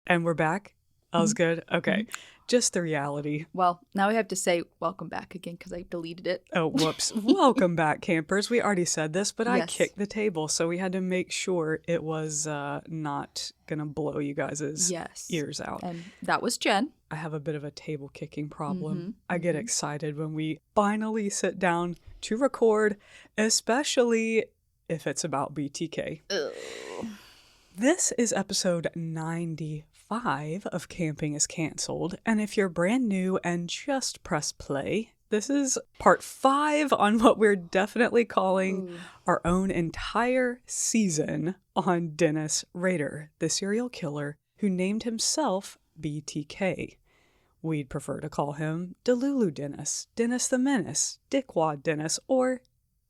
And we're back? That was good? Okay. Mhm. Just the reality. Well, now we have to say welcome back again because I deleted it. Oh, whoops. Welcome back, campers. We already said this, but I Yes. kicked the table, so we had to make sure it was not going to blow you guys' ears out. And that was Jen. I have a bit of a table kicking problem. Mhm, I get excited when we finally sit down to record, especially if it's about BTK. Ugh. This is episode 95 of Camping is Cancelled, and if you're brand new and just press play, this is part 5 on what we're definitely calling our own entire season on Dennis Rader, the serial killer who named himself BTK. We'd prefer to call him Delulu Dennis, Dennis the Menace, Dickwad Dennis, or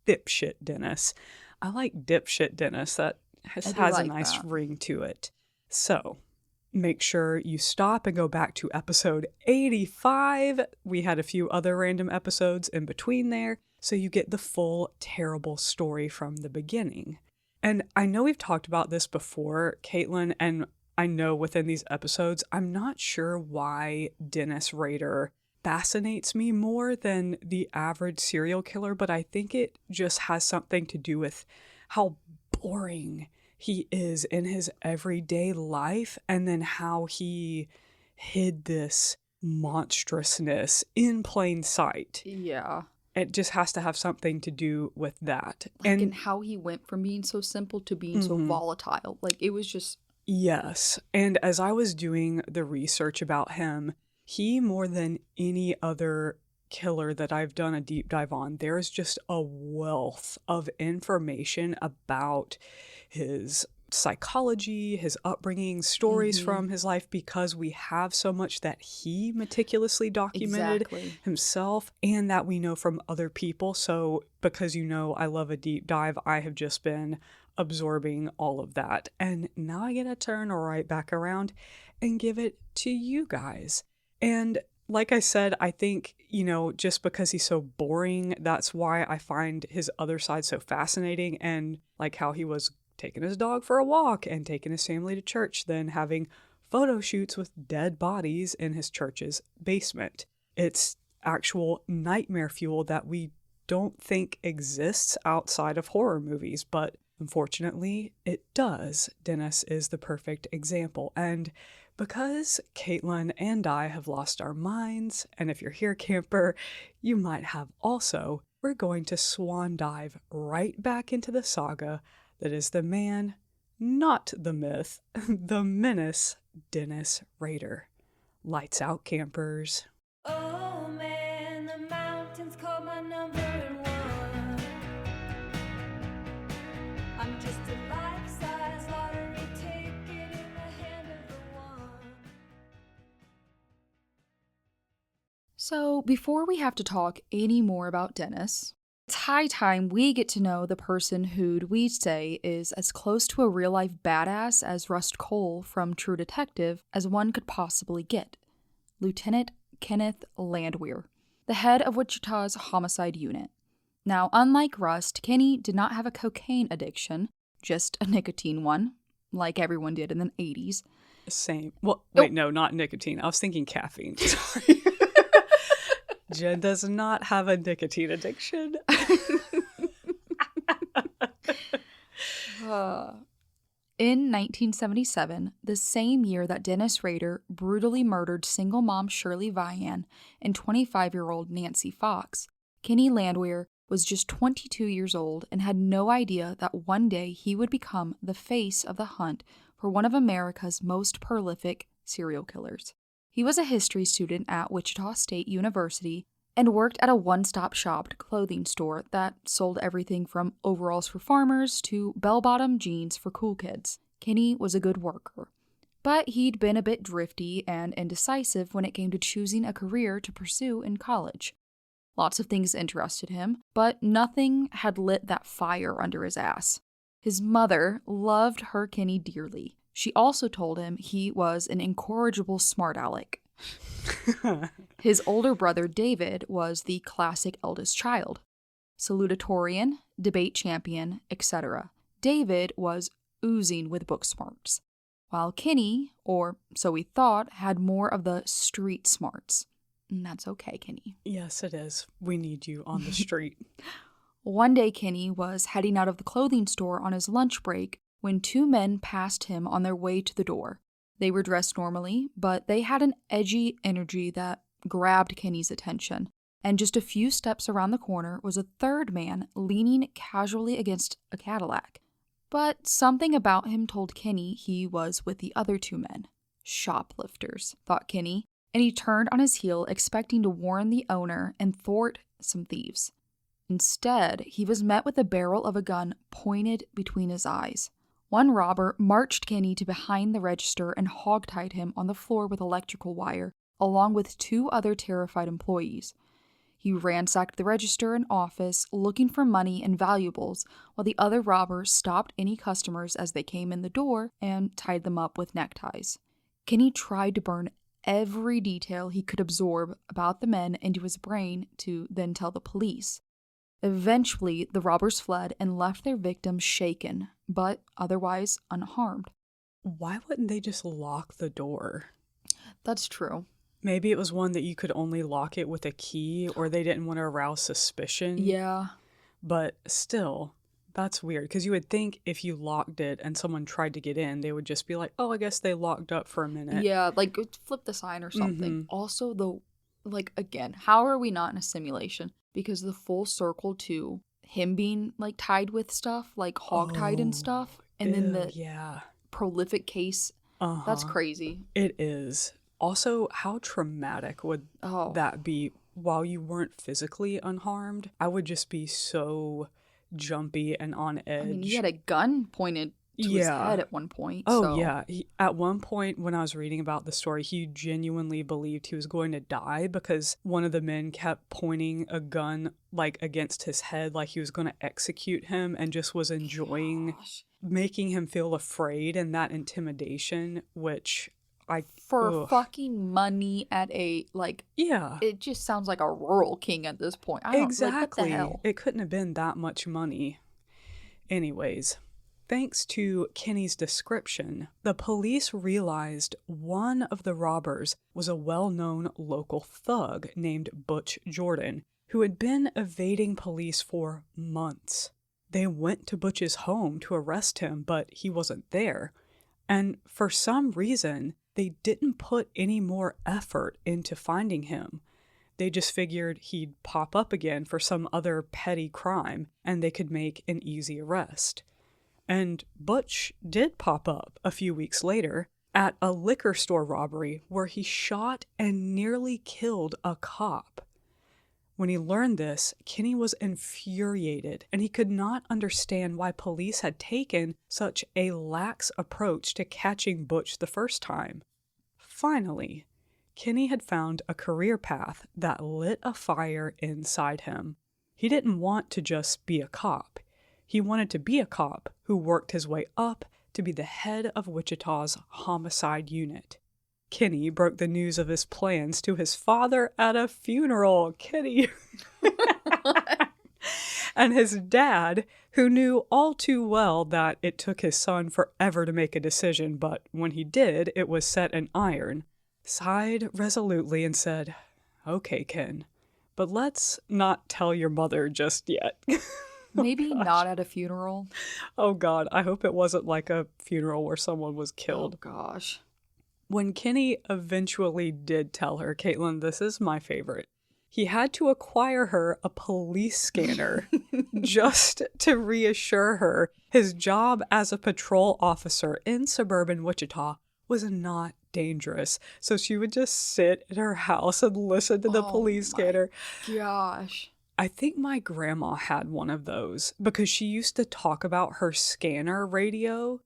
Dipshit Dennis. I like Dipshit Dennis. That has a nice ring to it. So make sure you stop and go back to episode 85. We had a few other random episodes in between there, so you get the full terrible story from the beginning. And I know we've talked about this before, Kaitlyn, and I know within these episodes, I'm not sure why Dennis Rader fascinates me more than the average serial killer, but I think it just has something to do with how boring he is in his everyday life, and then how he hid this monstrousness in plain sight. Yeah. It just has to have something to do with that. And how he went from being so simple to being so volatile. Like, it was just... Yes. And as I was doing the research about him, he, more than any other killer that I've done a deep dive on, there's just a wealth of information about his psychology, his upbringing, stories from his life, because we have so much that he meticulously documented himself and that we know from other people. So because I love a deep dive, I have just been absorbing all of that. And now I get to turn right back around and give it to you guys. And like I said, I think, just because he's so boring, that's why I find his other side so fascinating, and like how he was taking his dog for a walk and taking his family to church, then having photo shoots with dead bodies in his church's basement. It's actual nightmare fuel that we don't think exists outside of horror movies, but unfortunately it does. Dennis is the perfect example. And because Kaitlyn and I have lost our minds, and if you're here, camper, you might have also, we're going to swan dive right back into the saga that is the man, not the myth, the menace, Dennis Rader. Lights out, campers. Oh man, the mountains call my number one. I'm just a life-size lottery ticket in the hand of the one. So, before we have to talk any more about Dennis, it's high time we get to know the person who'd we say is as close to a real-life badass as Rust Cole from True Detective as one could possibly get. Lieutenant Kenneth Landwehr, the head of Wichita's homicide unit. Now, unlike Rust, Kenny did not have a cocaine addiction, just a nicotine one, like everyone did in the 80s. Same. Well, wait, no, not nicotine. I was thinking caffeine. Sorry. Jen does not have a nicotine addiction. In 1977, the same year that Dennis Rader brutally murdered single mom Shirley Vian and 25-year-old Nancy Fox, Kenny Landwehr was just 22 years old and had no idea that one day he would become the face of the hunt for one of America's most prolific serial killers. He was a history student at Wichita State University and worked at a one-stop-shop clothing store that sold everything from overalls for farmers to bell-bottom jeans for cool kids. Kenny was a good worker, but he'd been a bit drifty and indecisive when it came to choosing a career to pursue in college. Lots of things interested him, but nothing had lit that fire under his ass. His mother loved her Kenny dearly. She also told him he was an incorrigible smart aleck. His older brother David was the classic eldest child. Salutatorian, debate champion, etc. David was oozing with book smarts. while Kenny, or so we thought, had more of the street smarts. And that's okay, Kenny. Yes, it is. We need you on the street. One day, Kenny was heading out of the clothing store on his lunch break when two men passed him on their way to the door. They were dressed normally, but they had an edgy energy that grabbed Kenny's attention. And just a few steps around the corner was a third man leaning casually against a Cadillac. But something about him told Kenny he was with the other two men. Shoplifters, thought Kenny, and he turned on his heel expecting to warn the owner and thwart some thieves. Instead, he was met with the barrel of a gun pointed between his eyes. One robber marched Kenny to behind the register and hogtied him on the floor with electrical wire, along with two other terrified employees. He ransacked the register and office, looking for money and valuables, while the other robbers stopped any customers as they came in the door and tied them up with neckties. Kenny tried to burn every detail he could absorb about the men into his brain to then tell the police. Eventually, the robbers fled and left their victims shaken, but otherwise unharmed. Why wouldn't they just lock the door? That's true. Maybe it was one that you could only lock it with a key, or they didn't want to arouse suspicion. Yeah. But still, that's weird, because you would think if you locked it and someone tried to get in, they would just be like, oh, I guess they locked up for a minute. Yeah, like flip the sign or something. Also, again, how are we not in a simulation? Because the full circle to him being, tied with stuff, hog-tied and stuff, and then the prolific case, that's crazy. It is. Also, how traumatic would that be while you weren't physically unharmed? I would just be so jumpy and on edge. I mean, he had a gun pointed to his head at one point. Yeah. At one point, when I was reading about the story, he genuinely believed he was going to die because one of the men kept pointing a gun, against his head, like he was going to execute him, and just was enjoying making him feel afraid and that intimidation, which... fucking money at a, it just sounds like a rural king at this point. Exactly. What the hell? It couldn't have been that much money. Anyways, thanks to Kenny's description, the police realized one of the robbers was a well-known local thug named Butch Jordan, who had been evading police for months. They went to Butch's home to arrest him, but he wasn't there. And for some reason, they didn't put any more effort into finding him. They just figured he'd pop up again for some other petty crime, and they could make an easy arrest. And Butch did pop up a few weeks later at a liquor store robbery where he shot and nearly killed a cop. When he learned this, Kenny was infuriated, and he could not understand why police had taken such a lax approach to catching Butch the first time. Finally, Kenny had found a career path that lit a fire inside him. He didn't want to just be a cop. He wanted to be a cop who worked his way up to be the head of Wichita's homicide unit. Kenny broke the news of his plans to his father at a funeral. Kenny. And his dad, who knew all too well that it took his son forever to make a decision, but when he did, it was set in iron, sighed resolutely and said, "Okay, Ken, but let's not tell your mother just yet." Maybe not at a funeral. Oh, God. I hope it wasn't like a funeral where someone was killed. Oh, gosh. When Kenny eventually did tell her, Kaitlyn, this is my favorite, he had to acquire her a police scanner just to reassure her his job as a patrol officer in suburban Wichita was not dangerous. So she would just sit in her house and listen to the police scanner. Gosh. I think my grandma had one of those because she used to talk about her scanner radio.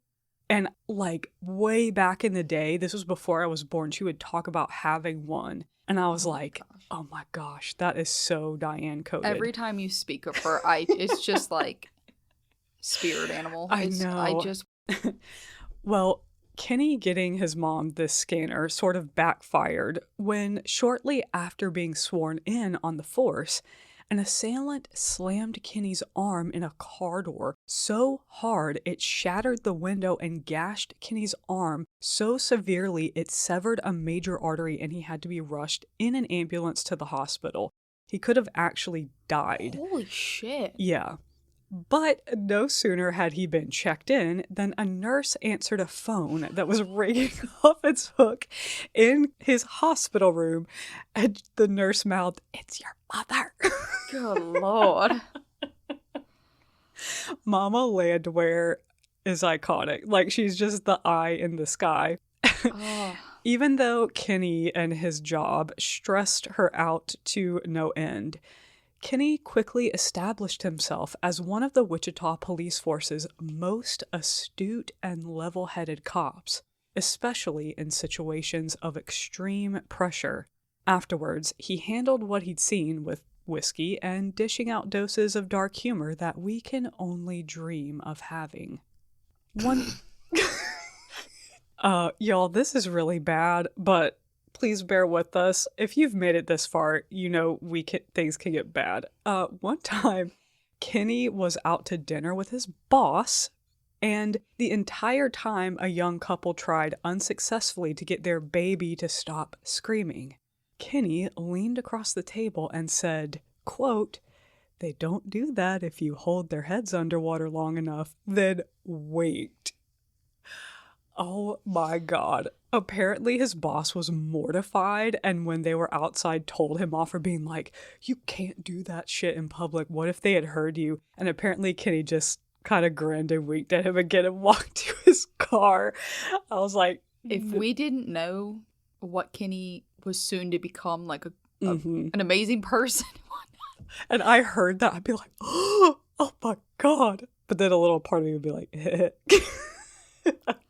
And way back in the day, this was before I was born, she would talk about having one. And I was oh my gosh, that is so Diane coded. Every time you speak of her, it's just like spirit animal. I know. Well, Kenny getting his mom this scanner sort of backfired when shortly after being sworn in on the force, An assailant slammed Kenny's arm in a car door so hard it shattered the window and gashed Kenny's arm so severely it severed a major artery and he had to be rushed in an ambulance to the hospital. He could have actually died. Holy shit. Yeah. But no sooner had he been checked in than a nurse answered a phone that was ringing off its hook in his hospital room. And the nurse mouthed, "It's your mother." Good Lord. Mama Landwehr is iconic. Like, she's just the eye in the sky. Oh. Even though Kenny and his job stressed her out to no end, Kenny quickly established himself as one of the Wichita police force's most astute and level-headed cops, especially in situations of extreme pressure. Afterwards, he handled what he'd seen with whiskey and dishing out doses of dark humor that we can only dream of having. Y'all, this is really bad, but please bear with us. If you've made it this far, you know things can get bad. One time, Kenny was out to dinner with his boss, and the entire time a young couple tried unsuccessfully to get their baby to stop screaming. Kenny leaned across the table and said, quote, "They don't do that if you hold their heads underwater long enough, then wait." Oh my God. Apparently his boss was mortified, and when they were outside told him off for being like, "You can't do that shit in public. What if they had heard you?" And apparently Kenny just kind of grinned and winked at him again and walked to his car. I was like, If we didn't know what Kenny was soon to become, like an amazing person. And I heard that, I'd be like, "Oh my God." But then a little part of me would be like, I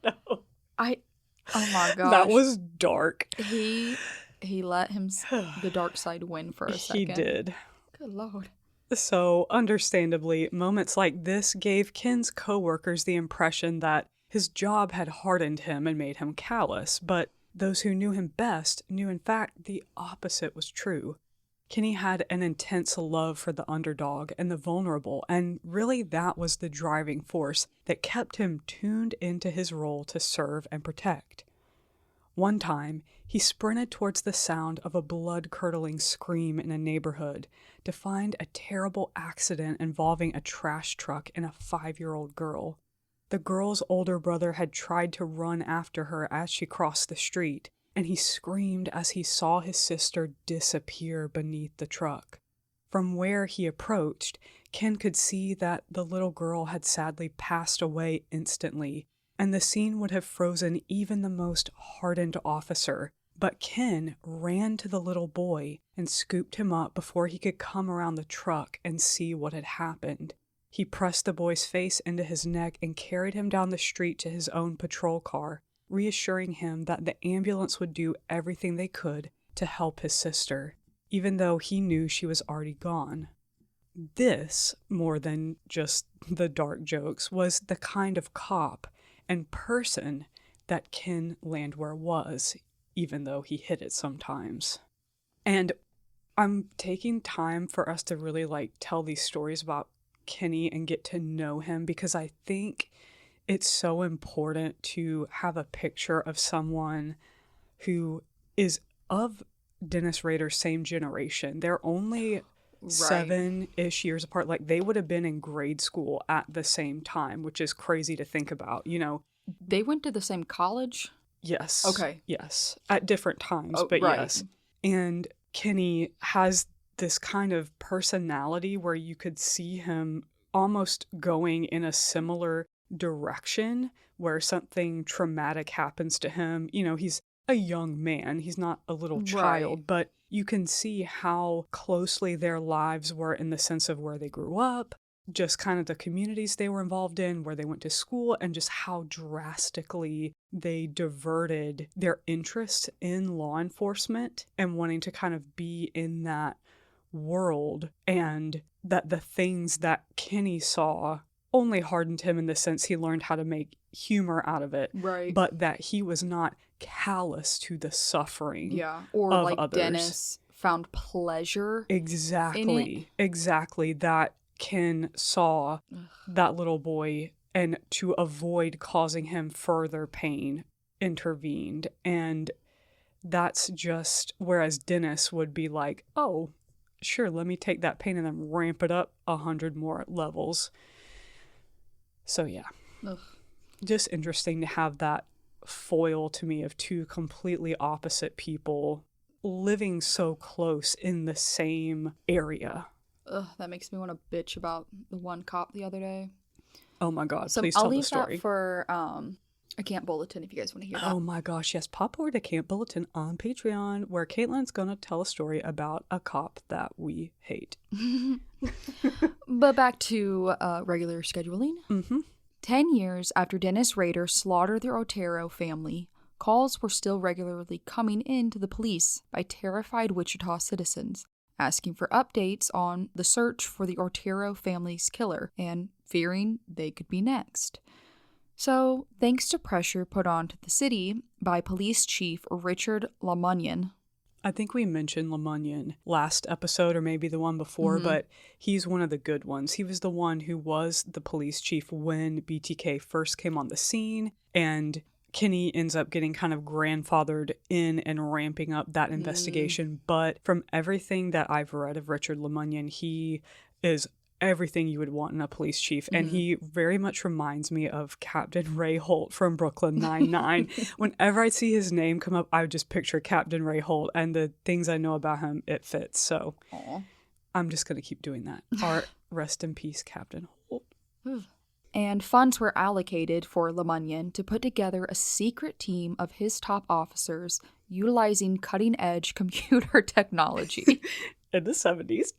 know. Oh my gosh. That was dark. He let the dark side win for a second. He did. Good Lord. So, understandably, moments like this gave Ken's coworkers the impression that his job had hardened him and made him callous, but those who knew him best knew in fact the opposite was true. Kenny had an intense love for the underdog and the vulnerable, and really that was the driving force that kept him tuned into his role to serve and protect. One time, he sprinted towards the sound of a blood-curdling scream in a neighborhood to find a terrible accident involving a trash truck and a 5-year-old girl. The girl's older brother had tried to run after her as she crossed the street, and he screamed as he saw his sister disappear beneath the truck. From where he approached, Ken could see that the little girl had sadly passed away instantly, and the scene would have frozen even the most hardened officer. But Ken ran to the little boy and scooped him up before he could come around the truck and see what had happened. He pressed the boy's face into his neck and carried him down the street to his own patrol car, reassuring him that the ambulance would do everything they could to help his sister, even though he knew she was already gone. This, more than just the dark jokes, was the kind of cop and person that Ken Landwehr was, even though he hid it sometimes. And I'm taking time for us to really tell these stories about Kenny and get to know him, because I think it's so important to have a picture of someone who is of Dennis Rader's same generation. They're only 7-ish years apart. They would have been in grade school at the same time, which is crazy to think about, They went to the same college? Yes. Okay. Yes. At different times, but right. Yes. And Kenny has this kind of personality where you could see him almost going in a similar direction where something traumatic happens to him. He's a young man. He's not a little child, Right. but you can see how closely their lives were in the sense of where they grew up, just kind of the communities they were involved in, where they went to school, and just how drastically they diverted their interest in law enforcement and wanting to kind of be in that world, and that the things that Kenny saw only hardened him in the sense he learned how to make humor out of it, Right. but that he was not callous to the suffering Yeah. Or of like others. Dennis found pleasure. Exactly. That Ken saw that little boy, and to avoid causing him further pain, intervened. And that's just, whereas Dennis would be like, oh, sure, let me take that pain and then ramp it up 100 more levels. So yeah. Ugh. Just interesting to have that foil to me of two completely opposite people living so close in the same area. Ugh, that makes me want to bitch about the one cop the other day. Oh my God, So please I'll tell the leave story. that for a camp bulletin if you guys want to hear that. Oh my gosh, yes, pop over to Camp Bulletin on Patreon, where Kaitlyn's gonna tell a story about a cop that we hate. But back to regular scheduling. Mm-hmm. 10 years after Dennis Rader slaughtered the Otero family, calls were still regularly coming in to the police by terrified Wichita citizens, asking for updates on the search for the Otero family's killer and fearing they could be next. So, thanks to pressure put onto the city by Police Chief Richard Lamunion. I think we mentioned Lamunion last episode or maybe the one before, but he's one of the good ones. He was the one who was the police chief when BTK first came on the scene, and Kenny ends up getting kind of grandfathered in and ramping up that investigation. But from everything that I've read of Richard Lamunion, he is everything you would want in a police chief. And he very much reminds me of Captain Ray Holt from Brooklyn Nine-Nine. Whenever I see his name come up, I would just picture Captain Ray Holt, and the things I know about him, it fits. So I'm just going to keep doing that. Rest in peace, Captain Holt. And funds were allocated for Lamunion to put together a secret team of his top officers utilizing cutting-edge computer technology. In the 70s.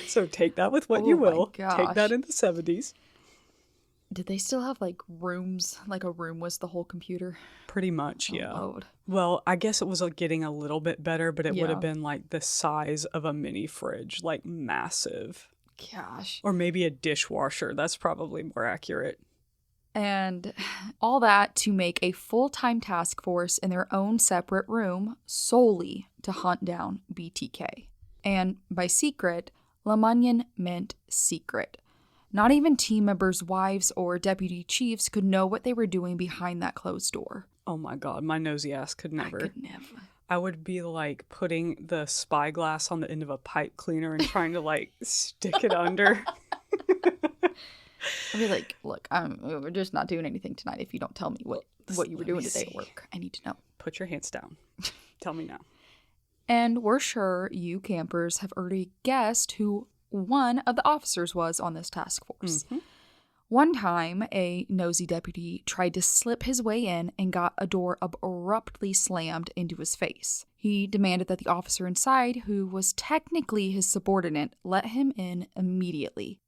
So take that with what you will. Take that in the 70s. Did they still have like rooms? Like a room was the whole computer? Pretty much, yeah. Lord. Well, I guess it was getting a little bit better, but it would have been like the size of a mini fridge, like massive. Gosh. Or maybe a dishwasher. That's probably more accurate. And all that to make a full-time task force in their own separate room solely to hunt down BTK. And by secret, Lamunion meant secret. Not even team members' wives or deputy chiefs could know what they were doing behind that closed door. Oh my God, my nosy ass could never. I could never. I would be like putting the spyglass on the end of a pipe cleaner and trying to like stick it under. I'd be like, look, we're just not doing anything tonight if you don't tell me what you were doing today at work. I need to know. Put your hands down. Tell me now. And we're sure you campers have already guessed who one of the officers was on this task force. One time, a nosy deputy tried to slip his way in and got a door abruptly slammed into his face. He demanded that the officer inside, who was technically his subordinate, let him in immediately.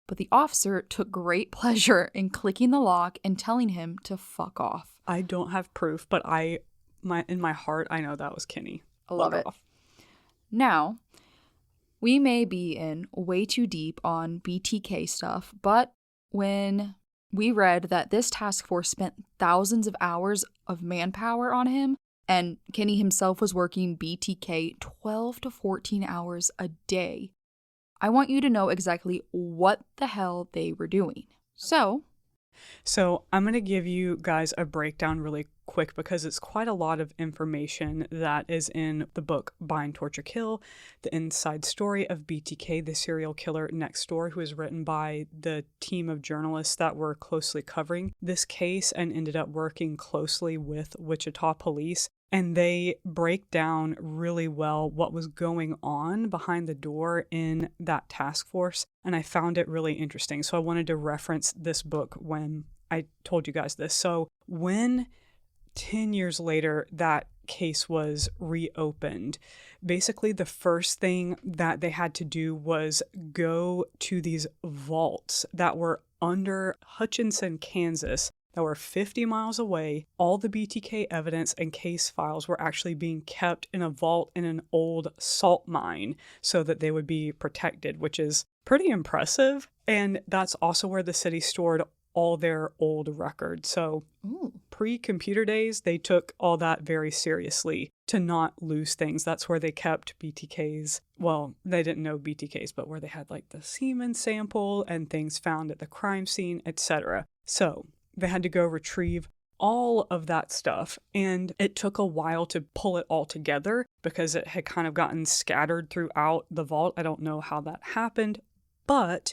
But the officer took great pleasure in clicking the lock and telling him to fuck off. I don't have proof, but in my heart, I know that was Kenny. I love it. Now, we may be in way too deep on BTK stuff, but when we read that this task force spent thousands of hours of manpower on him, and Kenny himself was working BTK 12 to 14 hours a day, I want you to know exactly what the hell they were doing. So I'm going to give you guys a breakdown really quick because it's quite a lot of information that is in the book Bind, Torture, Kill, the inside story of BTK, the serial killer next door, who is written by the team of journalists that were closely covering this case and ended up working closely with Wichita police. And they break down really well what was going on behind the door in that task force. And I found it really interesting. So I wanted to reference this book when I told you guys this. So when 10 years later that case was reopened, basically the first thing that they had to do was go to these vaults that were under Hutchinson, Kansas, that were 50 miles away. All the BTK evidence and case files were actually being kept in a vault in an old salt mine so that they would be protected, which is pretty impressive. And that's also where the city stored all their old records. So pre-computer days, they took all that very seriously to not lose things. That's where they kept BTKs. Well, they didn't know BTKs, but where they had like the semen sample and things found at the crime scene, etc. So they had to go retrieve all of that stuff, and it took a while to pull it all together because it had kind of gotten scattered throughout the vault. I don't know how that happened, but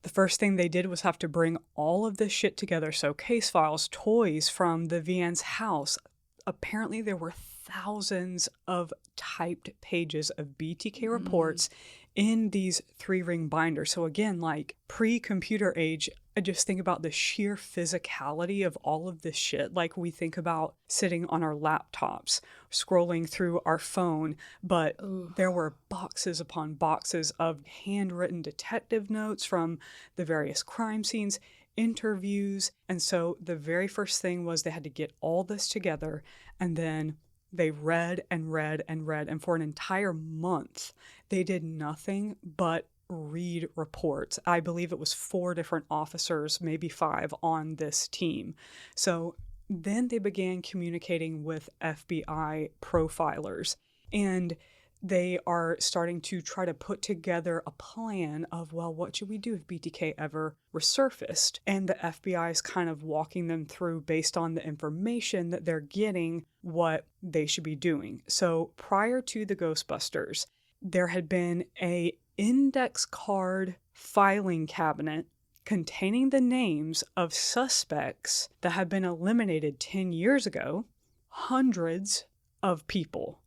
the first thing they did was have to bring all of this shit together. So case files, toys from the Vian's house. Apparently there were thousands of typed pages of BTK reports in these 3-ring binders. So again, like pre-computer age, I just think about the sheer physicality of all of this shit. Like we think about sitting on our laptops, scrolling through our phone, but there were boxes upon boxes of handwritten detective notes from the various crime scenes, interviews. And so the very first thing was they had to get all this together, and then they read and read and read. And for an entire month, they did nothing but read reports. I believe it was 4 different officers, maybe 5 on this team. So then they began communicating with FBI profilers, and they are starting to try to put together a plan of, well, what should we do if BTK ever resurfaced? And the FBI is kind of walking them through, based on the information that they're getting, what they should be doing. So prior to the Ghostbusters, there had been a index card filing cabinet containing the names of suspects that had been eliminated 10 years ago, hundreds of people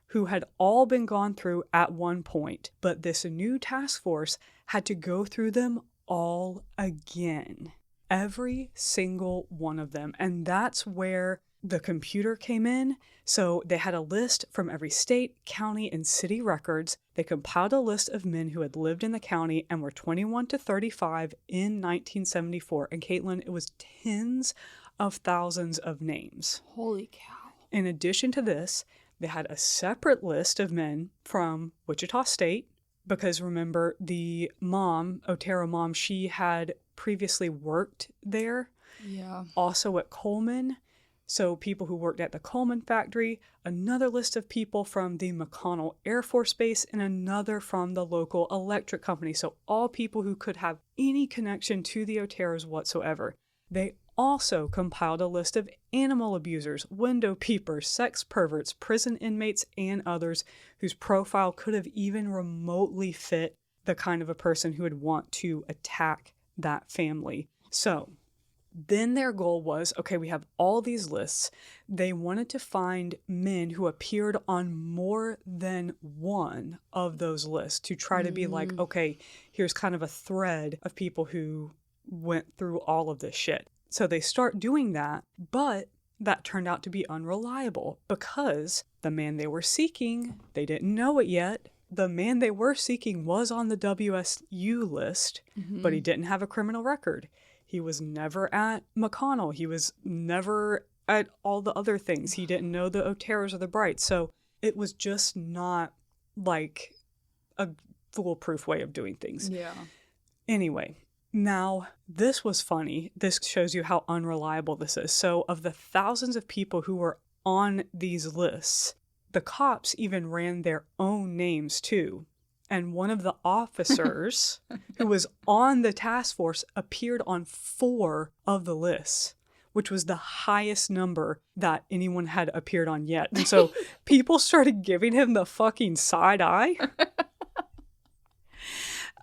who had all been gone through at one point, but this new task force had to go through them all again. Every single one of them. And that's where the computer came in. So they had a list from every state, county, and city records. They compiled a list of men who had lived in the county and were 21 to 35 in 1974. And Kaitlyn, it was tens of thousands of names. Holy cow. In addition to this, they had a separate list of men from Wichita State, because remember, the mom, Otero mom, she had previously worked there. Yeah. Also at Coleman. So people who worked at the Coleman factory, another list of people from the McConnell Air Force Base, and another from the local electric company. So all people who could have any connection to the Oteros whatsoever. They also compiled a list of animal abusers, window peepers, sex perverts, prison inmates, and others whose profile could have even remotely fit the kind of a person who would want to attack that family. So then their goal was, okay, we have all these lists. They wanted to find men who appeared on more than one of those lists to try to be like, okay, here's kind of a thread of people who went through all of this shit. So they start doing that, but that turned out to be unreliable because the man they were seeking, they didn't know it yet. The man they were seeking was on the WSU list, but he didn't have a criminal record. He was never at McConnell. He was never at all the other things. He didn't know the Oteros or the Brights. So it was just not like a foolproof way of doing things. Yeah. Anyway, now this was funny. This shows you how unreliable this is. So of the thousands of people who were on these lists, the cops even ran their own names too. And one of the officers who was on the task force appeared on 4 of the lists, which was the highest number that anyone had appeared on yet. And so people started giving him the fucking side eye.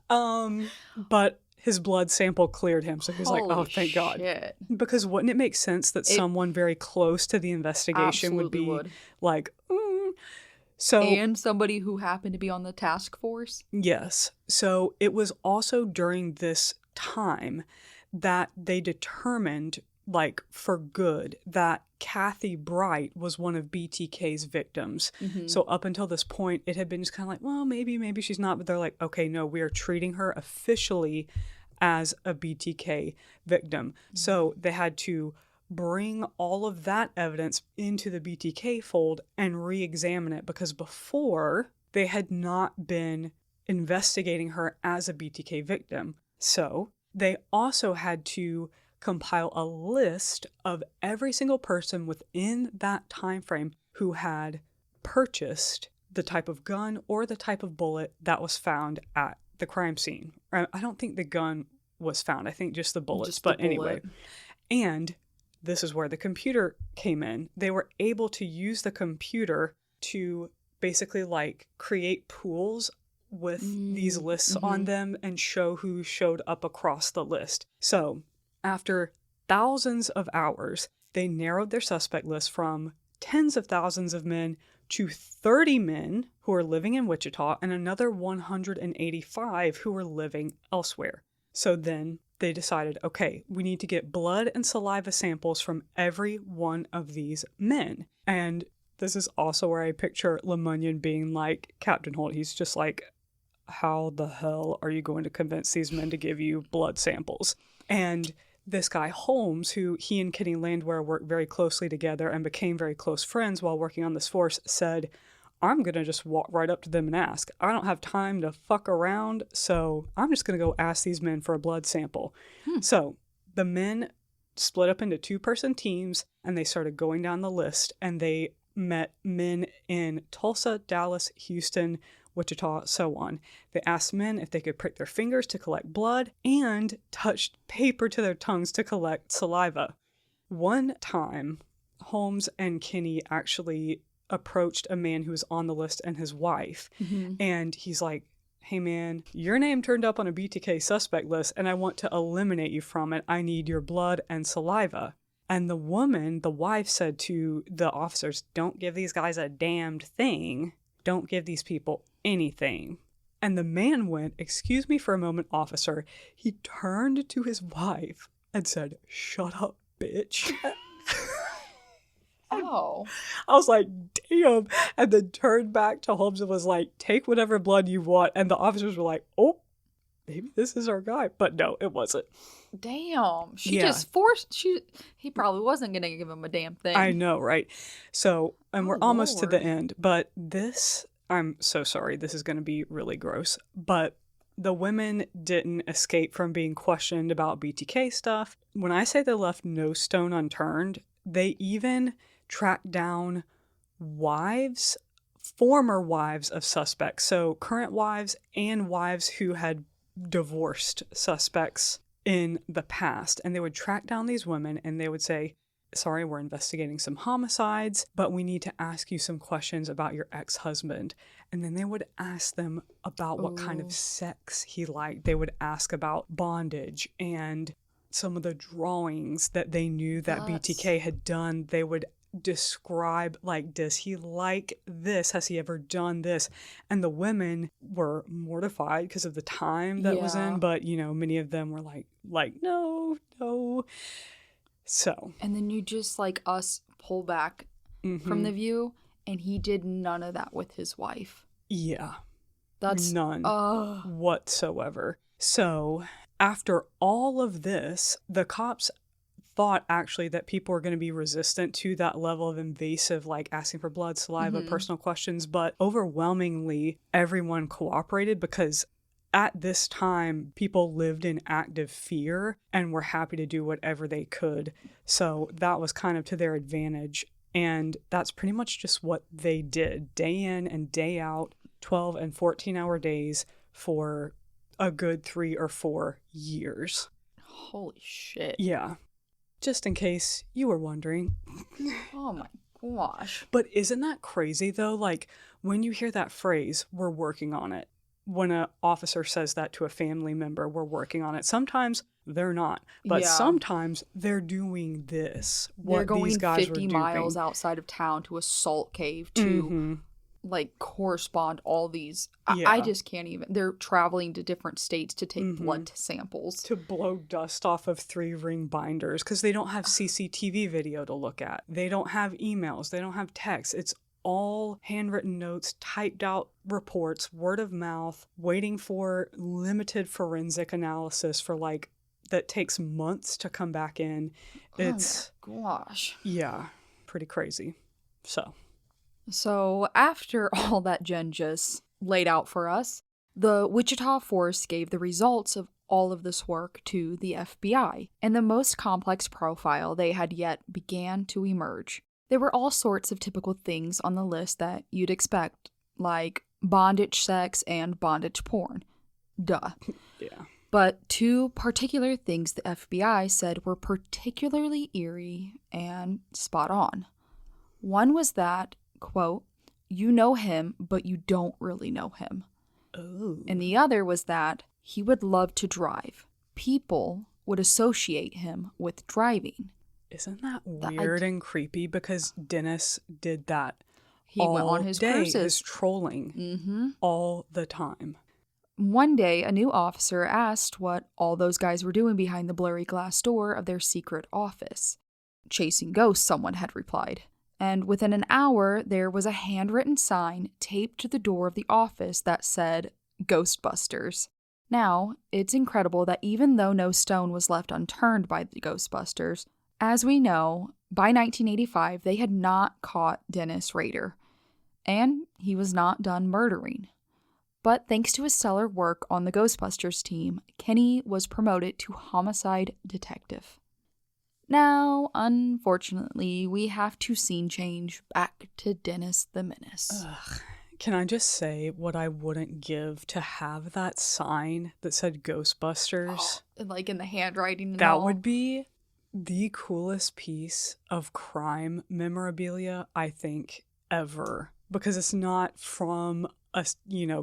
But his blood sample cleared him. So he was like, oh, thank God. Shit. Because wouldn't it make sense that someone very close to the investigation would be like, So, and somebody who happened to be on the task force? Yes. So it was also during this time that they determined, like for good, that Kathy Bright was one of BTK's victims. So up until this point, it had been just kind of like, well, maybe she's not. But they're like, okay, no, we are treating her officially as a BTK victim. So they had to bring all of that evidence into the BTK fold and re-examine it, because before they had not been investigating her as a BTK victim. So they also had to compile a list of every single person within that time frame who had purchased the type of gun or the type of bullet that was found at the crime scene. I don't think the gun was found. I think just the bullets. Just the but anyway. bullet. And this is where the computer came in. They were able to use the computer to basically like create pools with these lists on them and show who showed up across the list. So after thousands of hours, they narrowed their suspect list from tens of thousands of men to 30 men who are living in Wichita and another 185 who were living elsewhere. So then they decided, okay, we need to get blood and saliva samples from every one of these men. And this is also where I picture Lemunyon being like Captain Holt. He's just like, how the hell are you going to convince these men to give you blood samples? And this guy Holmes, who he and Kenny Landwehr worked very closely together and became very close friends while working on this force, said, I'm going to just walk right up to them and ask. I don't have time to fuck around, so I'm just going to go ask these men for a blood sample. So the men split up into two-person teams, and they started going down the list, and they met men in Tulsa, Dallas, Houston, Wichita, so on. They asked men if they could prick their fingers to collect blood and touched paper to their tongues to collect saliva. One time, Holmes and Kenny actually approached a man who was on the list and his wife. And he's like, hey man, your name turned up on a BTK suspect list and I want to eliminate you from it. I need your blood and saliva. And the woman, the wife, said to the officers, don't give these guys a damned thing. Don't give these people anything. And the man went, excuse me for a moment, officer. He turned to his wife and said, shut up, bitch. Oh. I was like, damn. And then turned back to Holmes and was like, take whatever blood you want. And the officers were like, oh, maybe this is our guy. But no, it wasn't. Damn. She Yeah. just forced. He probably wasn't going to give him a damn thing. I know, right? So, and we're Oh, almost to the Lord. end. But this, I'm so sorry. This is going to be really gross. But the women didn't escape from being questioned about BTK stuff. When I say they left no stone unturned, they even tracked down wives, former wives of suspects. So current wives and wives who had divorced suspects in the past. And they would track down these women and they would say, sorry, we're investigating some homicides, but we need to ask you some questions about your ex-husband. And then they would ask them about what kind of sex he liked. They would ask about bondage and some of the drawings that they knew that BTK had done. They would describe, like, does he like this? Has he ever done this? And the women were mortified because of the time that was Yeah. in, but, you know, many of them were like, no. So. And then you just like us pull back from the view, and he did none of that with his wife. Yeah. That's none whatsoever. So after all of this, the cops thought actually that people were going to be resistant to that level of invasive, like asking for blood, saliva, personal questions, but overwhelmingly everyone cooperated because at this time people lived in active fear and were happy to do whatever they could. So that was kind of to their advantage. And that's pretty much just what they did day in and day out, 12 and 14-hour days for a good 3 or 4 years. holy shit. Yeah. Just in case you were wondering. Oh my gosh. But isn't that crazy though? Like when you hear that phrase, we're working on it. When an officer says that to a family member, we're working on it. Sometimes they're not, but Yeah. sometimes they're doing this. They're What going these guys 50 were miles doing. outside of town to a salt cave to like correspond all these. I Yeah. just can't even. They're traveling to different states to take blood samples. To blow dust off of 3-ring binders because they don't have CCTV video to look at. They don't have emails. They don't have text. It's all handwritten notes, typed out reports, word of mouth, waiting for limited forensic analysis for like that takes months to come back in. It's Oh my gosh. yeah, pretty crazy. So after all that Jen just laid out for us, the Wichita Force gave the results of all of this work to the FBI, and the most complex profile they had yet began to emerge. There were all sorts of typical things on the list that you'd expect, like bondage sex and bondage porn. Duh. Yeah. But two particular things the FBI said were particularly eerie and spot on. One was that, quote, you know him, but you don't really know him. Oh. And the other was that he would love to drive. People would associate him with driving. Isn't that weird and creepy? Because Dennis did that He went on his cruises. his trolling all the time. One day, a new officer asked what all those guys were doing behind the blurry glass door of their secret office. Chasing ghosts, someone had replied. And within an hour, there was a handwritten sign taped to the door of the office that said, Ghostbusters. Now, it's incredible that even though no stone was left unturned by the Ghostbusters, as we know, by 1985, they had not caught Dennis Rader. And he was not done murdering. But thanks to his stellar work on the Ghostbusters team, Kenny was promoted to homicide detective. Now, unfortunately, we have to scene change back to Dennis the Menace. Ugh. Can I just say what I wouldn't give to have that sign that said Ghostbusters? Like in the handwriting and That all. would be the coolest piece of crime memorabilia, I think, ever. Because it's not from a,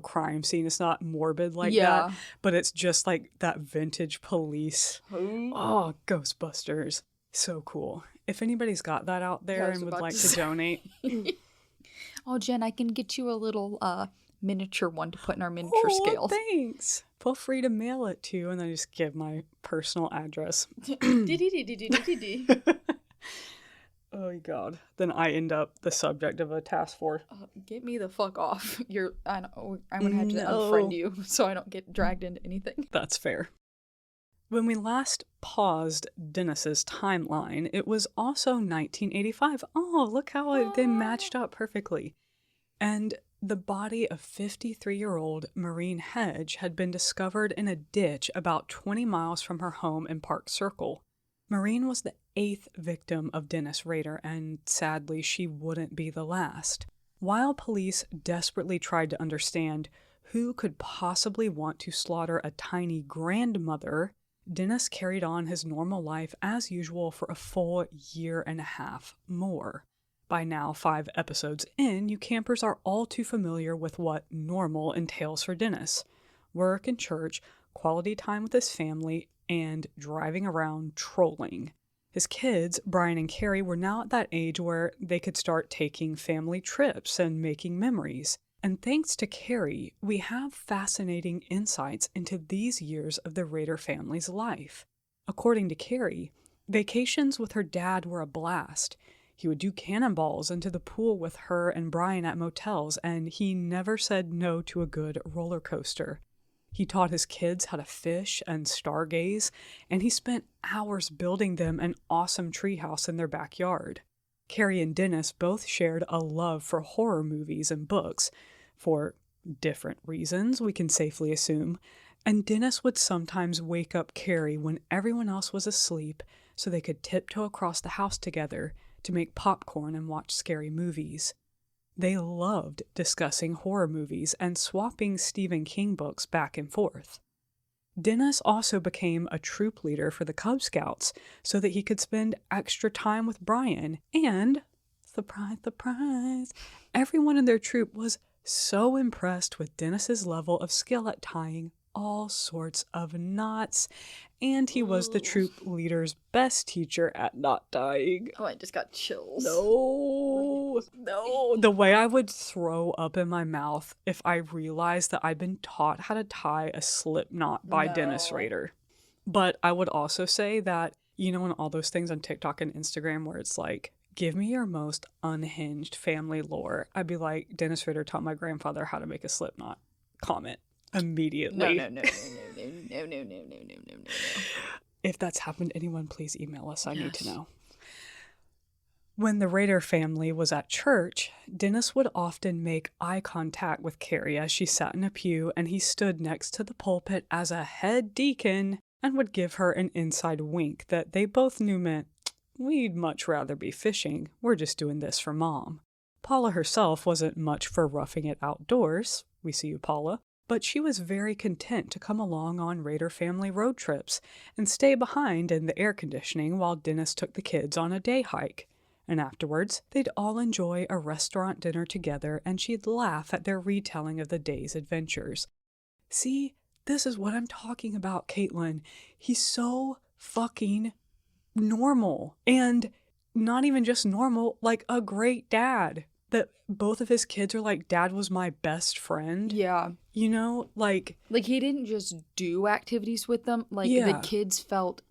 crime scene. It's not morbid like that. But it's just like that vintage police. Oh, Ghostbusters. So cool. If anybody's got that out there and would like to donate. Oh, Jen, I can get you a little miniature one to put in our miniature scales. Thanks. Feel free to mail it to, and then just give my personal address. Oh, God. Then I end up the subject of a task force. Get me the fuck off. I'm going to have to unfriend you so I don't get dragged into anything. That's fair. When we last paused Dennis's timeline, it was also 1985. Oh, look how they matched up perfectly. And the body of 53-year-old Maureen Hedge had been discovered in a ditch about 20 miles from her home in Park Circle. Maureen was the 8th victim of Dennis Rader, and sadly, she wouldn't be the last. While police desperately tried to understand who could possibly want to slaughter a tiny grandmother, Dennis carried on his normal life as usual for a full year and a half more. By now, 5 episodes in, you campers are all too familiar with what normal entails for Dennis. Work and church, quality time with his family, and driving around trolling. His kids, Brian and Carrie, were now at that age where they could start taking family trips and making memories. And thanks to Carrie, we have fascinating insights into these years of the Rader family's life. According to Carrie, vacations with her dad were a blast. He would do cannonballs into the pool with her and Brian at motels, and he never said no to a good roller coaster. He taught his kids how to fish and stargaze, and he spent hours building them an awesome treehouse in their backyard. Carrie and Dennis both shared a love for horror movies and books, for different reasons, we can safely assume, and Dennis would sometimes wake up Carrie when everyone else was asleep so they could tiptoe across the house together to make popcorn and watch scary movies. They loved discussing horror movies and swapping Stephen King books back and forth. Dennis also became a troop leader for the Cub Scouts so that he could spend extra time with Brian, and, surprise, surprise, everyone in their troop was so impressed with Dennis's level of skill at tying all sorts of knots, and he was the troop leader's best teacher at knot tying. Oh, I just got chills. No, the way I would throw up in my mouth if I realized that I'd been taught how to tie a slip knot by Dennis Rader. But I would also say that, in all those things on TikTok and Instagram where it's like, give me your most unhinged family lore, I'd be like, Dennis Rader taught my grandfather how to make a slip knot. Comment immediately. No. If that's happened to anyone, please email us. I need to know. When the Rader family was at church, Dennis would often make eye contact with Carrie as she sat in a pew, and he stood next to the pulpit as a head deacon and would give her an inside wink that they both knew meant, "We'd much rather be fishing. We're just doing this for Mom." Paula herself wasn't much for roughing it outdoors. We see you, Paula. But she was very content to come along on Rader family road trips and stay behind in the air conditioning while Dennis took the kids on a day hike. And afterwards, they'd all enjoy a restaurant dinner together, and she'd laugh at their retelling of the day's adventures. See, this is what I'm talking about, Kaitlyn. He's so fucking normal. And not even just normal, like a great dad. That both of his kids are like, Dad was my best friend. Yeah. You know, like he didn't just do activities with them. The kids felt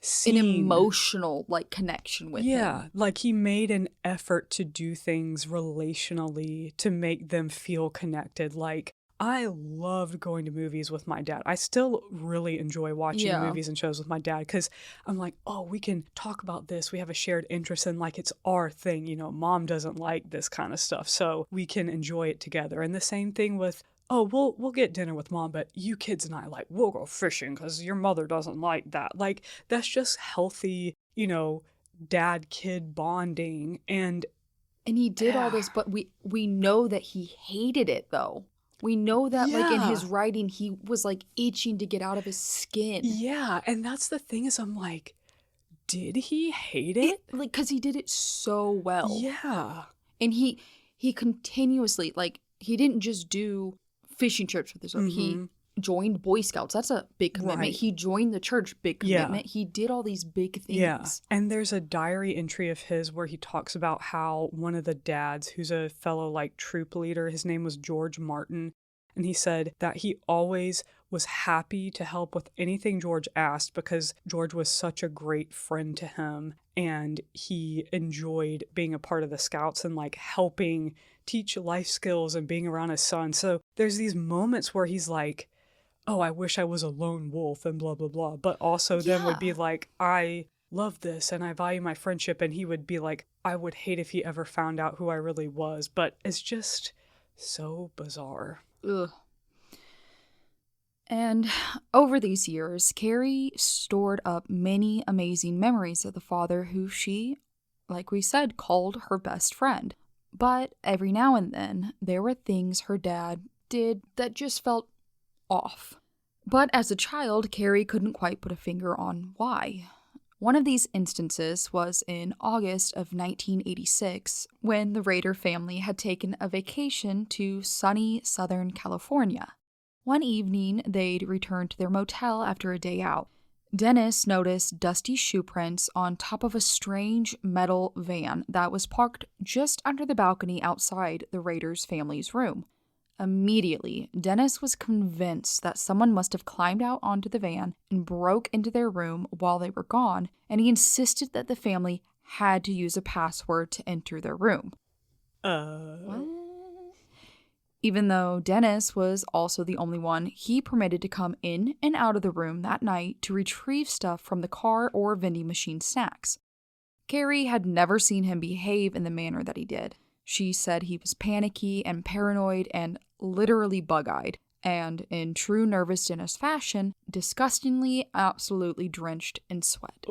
seen. an emotional, connection with him. Yeah, like he made an effort to do things relationally to make them feel connected. Like, I loved going to movies with my dad. I still really enjoy watching movies and shows with my dad because I'm like, oh, we can talk about this. We have a shared interest in, it's our thing. You know, Mom doesn't like this kind of stuff, so we can enjoy it together. And the same thing with, oh, we'll get dinner with Mom, but you kids and I, we'll go fishing because your mother doesn't like that. That's just healthy, dad-kid bonding. And he did all this, but we know that he hated it, though. We know that, in his writing, he was, itching to get out of his skin. Yeah, and that's the thing is I'm like, did he hate it? Because he did it so well. Yeah. And he continuously, he didn't just do fishing trips with his own. He joined Boy Scouts. That's a big commitment. Right. He joined the church. Big commitment. Yeah. He did all these big things. Yeah. And there's a diary entry of his where he talks about how one of the dads, who's a fellow troop leader, his name was George Martin, and he said that he always was happy to help with anything George asked because George was such a great friend to him, and he enjoyed being a part of the Scouts and helping teach life skills and being around his son. So there's these moments where he's like, oh, I wish I was a lone wolf and blah, blah, blah. But also then would be like, I love this and I value my friendship. And he would be like, I would hate if he ever found out who I really was. But it's just so bizarre. Ugh. And over these years, Carrie stored up many amazing memories of the father who she, like we said, called her best friend. But every now and then, there were things her dad did that just felt off. But as a child, Carrie couldn't quite put a finger on why. One of these instances was in August of 1986, when the Rader family had taken a vacation to sunny Southern California. One evening, they'd returned to their motel after a day out. Dennis noticed dusty shoe prints on top of a strange metal van that was parked just under the balcony outside the Rader's family's room. Immediately, Dennis was convinced that someone must have climbed out onto the van and broke into their room while they were gone, and he insisted that the family had to use a password to enter their room. What? Even though Dennis was also the only one he permitted to come in and out of the room that night to retrieve stuff from the car or vending machine snacks. Carrie had never seen him behave in the manner that he did. She said he was panicky and paranoid and literally bug-eyed, and in true nervous Dennis fashion, disgustingly, absolutely drenched in sweat.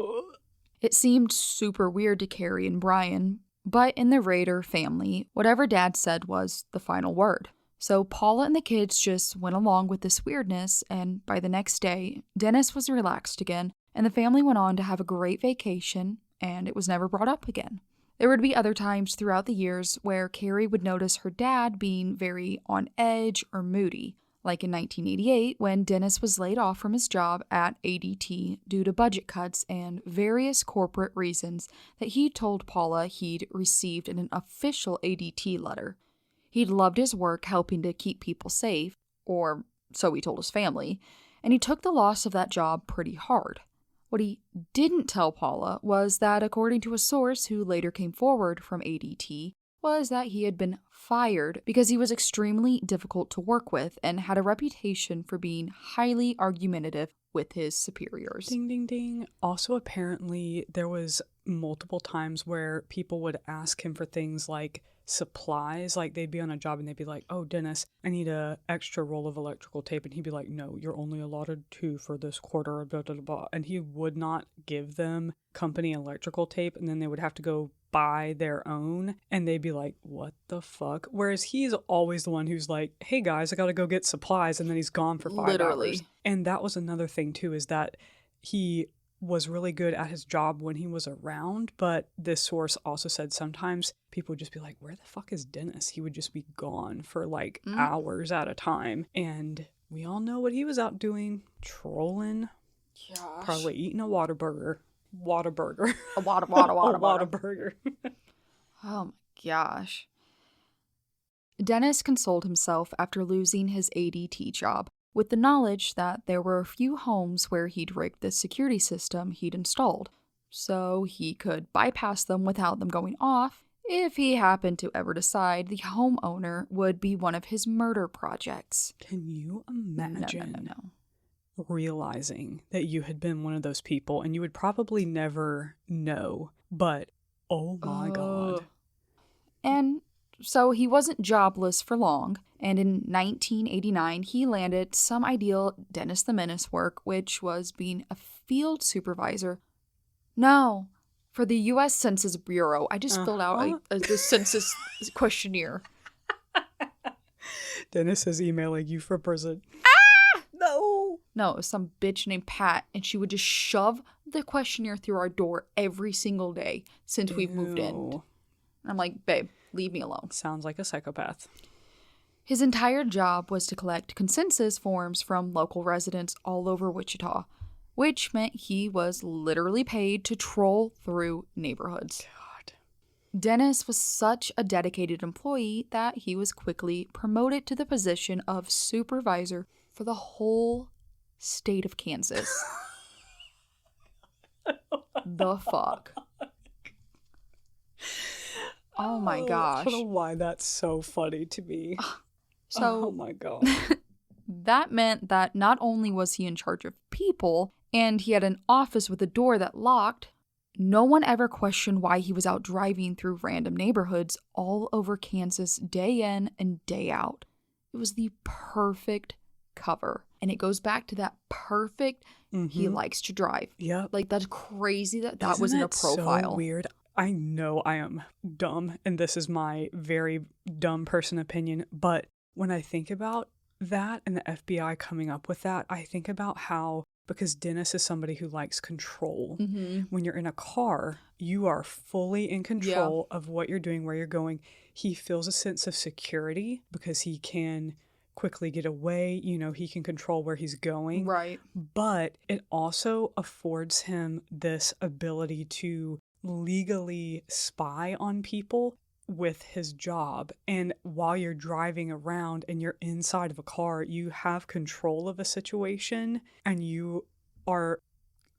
It seemed super weird to Carrie and Brian, but in the Rader family, whatever Dad said was the final word. So Paula and the kids just went along with this weirdness, and by the next day, Dennis was relaxed again, and the family went on to have a great vacation, and it was never brought up again. There would be other times throughout the years where Carrie would notice her dad being very on edge or moody, like in 1988 when Dennis was laid off from his job at ADT due to budget cuts and various corporate reasons that he told Paula he'd received in an official ADT letter. He'd loved his work helping to keep people safe, or so he told his family, and he took the loss of that job pretty hard. What he didn't tell Paula was that, according to a source who later came forward from ADT, was that he had been fired because he was extremely difficult to work with and had a reputation for being highly argumentative with his superiors. Ding, ding, ding. Also, apparently, there was multiple times where people would ask him for things like supplies. Like, they'd be on a job and they'd be like, oh, Dennis, I need a extra roll of electrical tape. And he'd be like, no, you're only allotted 2 for this quarter, blah, blah, blah. And he would not give them company electrical tape. And then they would have to go buy their own, and they'd be like, what the fuck? Whereas he's always the one who's like, hey guys, I gotta go get supplies, and then he's gone for 5 hours. And that was another thing too, is that he was really good at his job when he was around, but this source also said sometimes people would just be like, where the fuck is Dennis? He would just be gone for like hours at a time, and we all know what he was out doing. Trolling. Gosh. Probably eating a Whataburger. Whataburger. A Whataburger. Oh my gosh. Dennis consoled himself after losing his ADT job with the knowledge that there were a few homes where he'd rigged the security system he'd installed, so he could bypass them without them going off if he happened to ever decide the homeowner would be one of his murder projects. Can you imagine? No. Realizing that you had been one of those people, and you would probably never know, but oh my God. And so he wasn't jobless for long, and in 1989 he landed some ideal Dennis the Menace work, which was being a field supervisor. No, for the U.S. Census Bureau. I just filled out the census questionnaire. Dennis is emailing you for prison. No, it was some bitch named Pat, and she would just shove the questionnaire through our door every single day since we've moved in. And I'm like, babe, leave me alone. Sounds like a psychopath. His entire job was to collect consensus forms from local residents all over Wichita, which meant he was literally paid to troll through neighborhoods. God. Dennis was such a dedicated employee that he was quickly promoted to the position of supervisor for the whole state of Kansas. The fuck? Oh my gosh. I don't know why that's so funny to me. So, oh my God. That meant that not only was he in charge of people, and he had an office with a door that locked, no one ever questioned why he was out driving through random neighborhoods all over Kansas day in and day out. It was the perfect cover. And it goes back to that perfect, he likes to drive. Yeah. Like, that's crazy that Isn't was in a that profile. So weird. I know I am dumb, and this is my very dumb person opinion, but when I think about that and the FBI coming up with that, I think about how, because Dennis is somebody who likes control. When you're in a car, you are fully in control of what you're doing, where you're going. He feels a sense of security because he can quickly get away. You know, he can control where he's going. Right. But it also affords him this ability to legally spy on people with his job. And while you're driving around and you're inside of a car, you have control of a situation and you are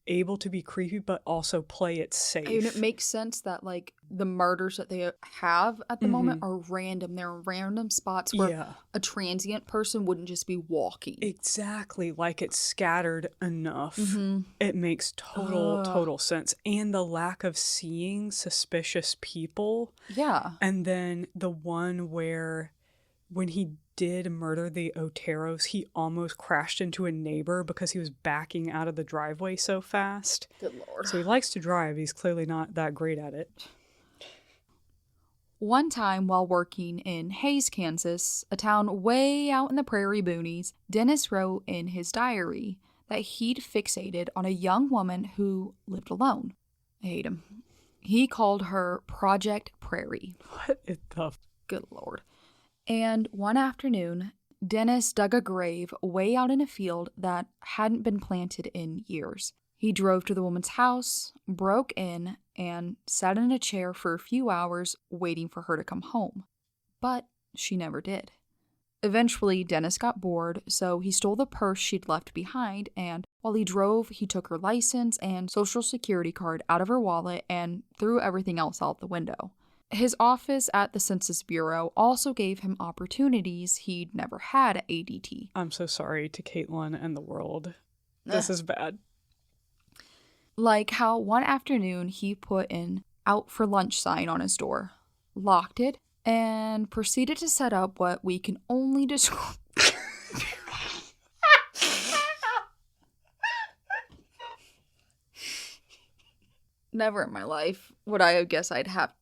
able to be creepy but also play it safe. And it makes sense that, like, the murders that they have at the moment are random. They're in random spots where a transient person wouldn't just be walking. Exactly. Like, it's scattered enough. It makes total sense. And the lack of seeing suspicious people. Yeah. And then the one where when he did murder the Oteros, he almost crashed into a neighbor because he was backing out of the driveway so fast. Good Lord. So he likes to drive. He's clearly not that great at it. One time while working in Hays, Kansas, a town way out in the prairie boonies, Dennis wrote in his diary that he'd fixated on a young woman who lived alone. I hate him. He called her Project Prairie. What is the... Good Lord. And one afternoon, Dennis dug a grave way out in a field that hadn't been planted in years. He drove to the woman's house, broke in, and sat in a chair for a few hours waiting for her to come home. But she never did. Eventually, Dennis got bored, so he stole the purse she'd left behind, and while he drove, he took her license and social security card out of her wallet and threw everything else out the window. His office at the Census Bureau also gave him opportunities he'd never had at ADT. I'm so sorry to Kaitlyn and the world. This is bad. Like how one afternoon he put an out for lunch sign on his door, locked it, and proceeded to set up what we can only describe. Never in my life would I guess I'd have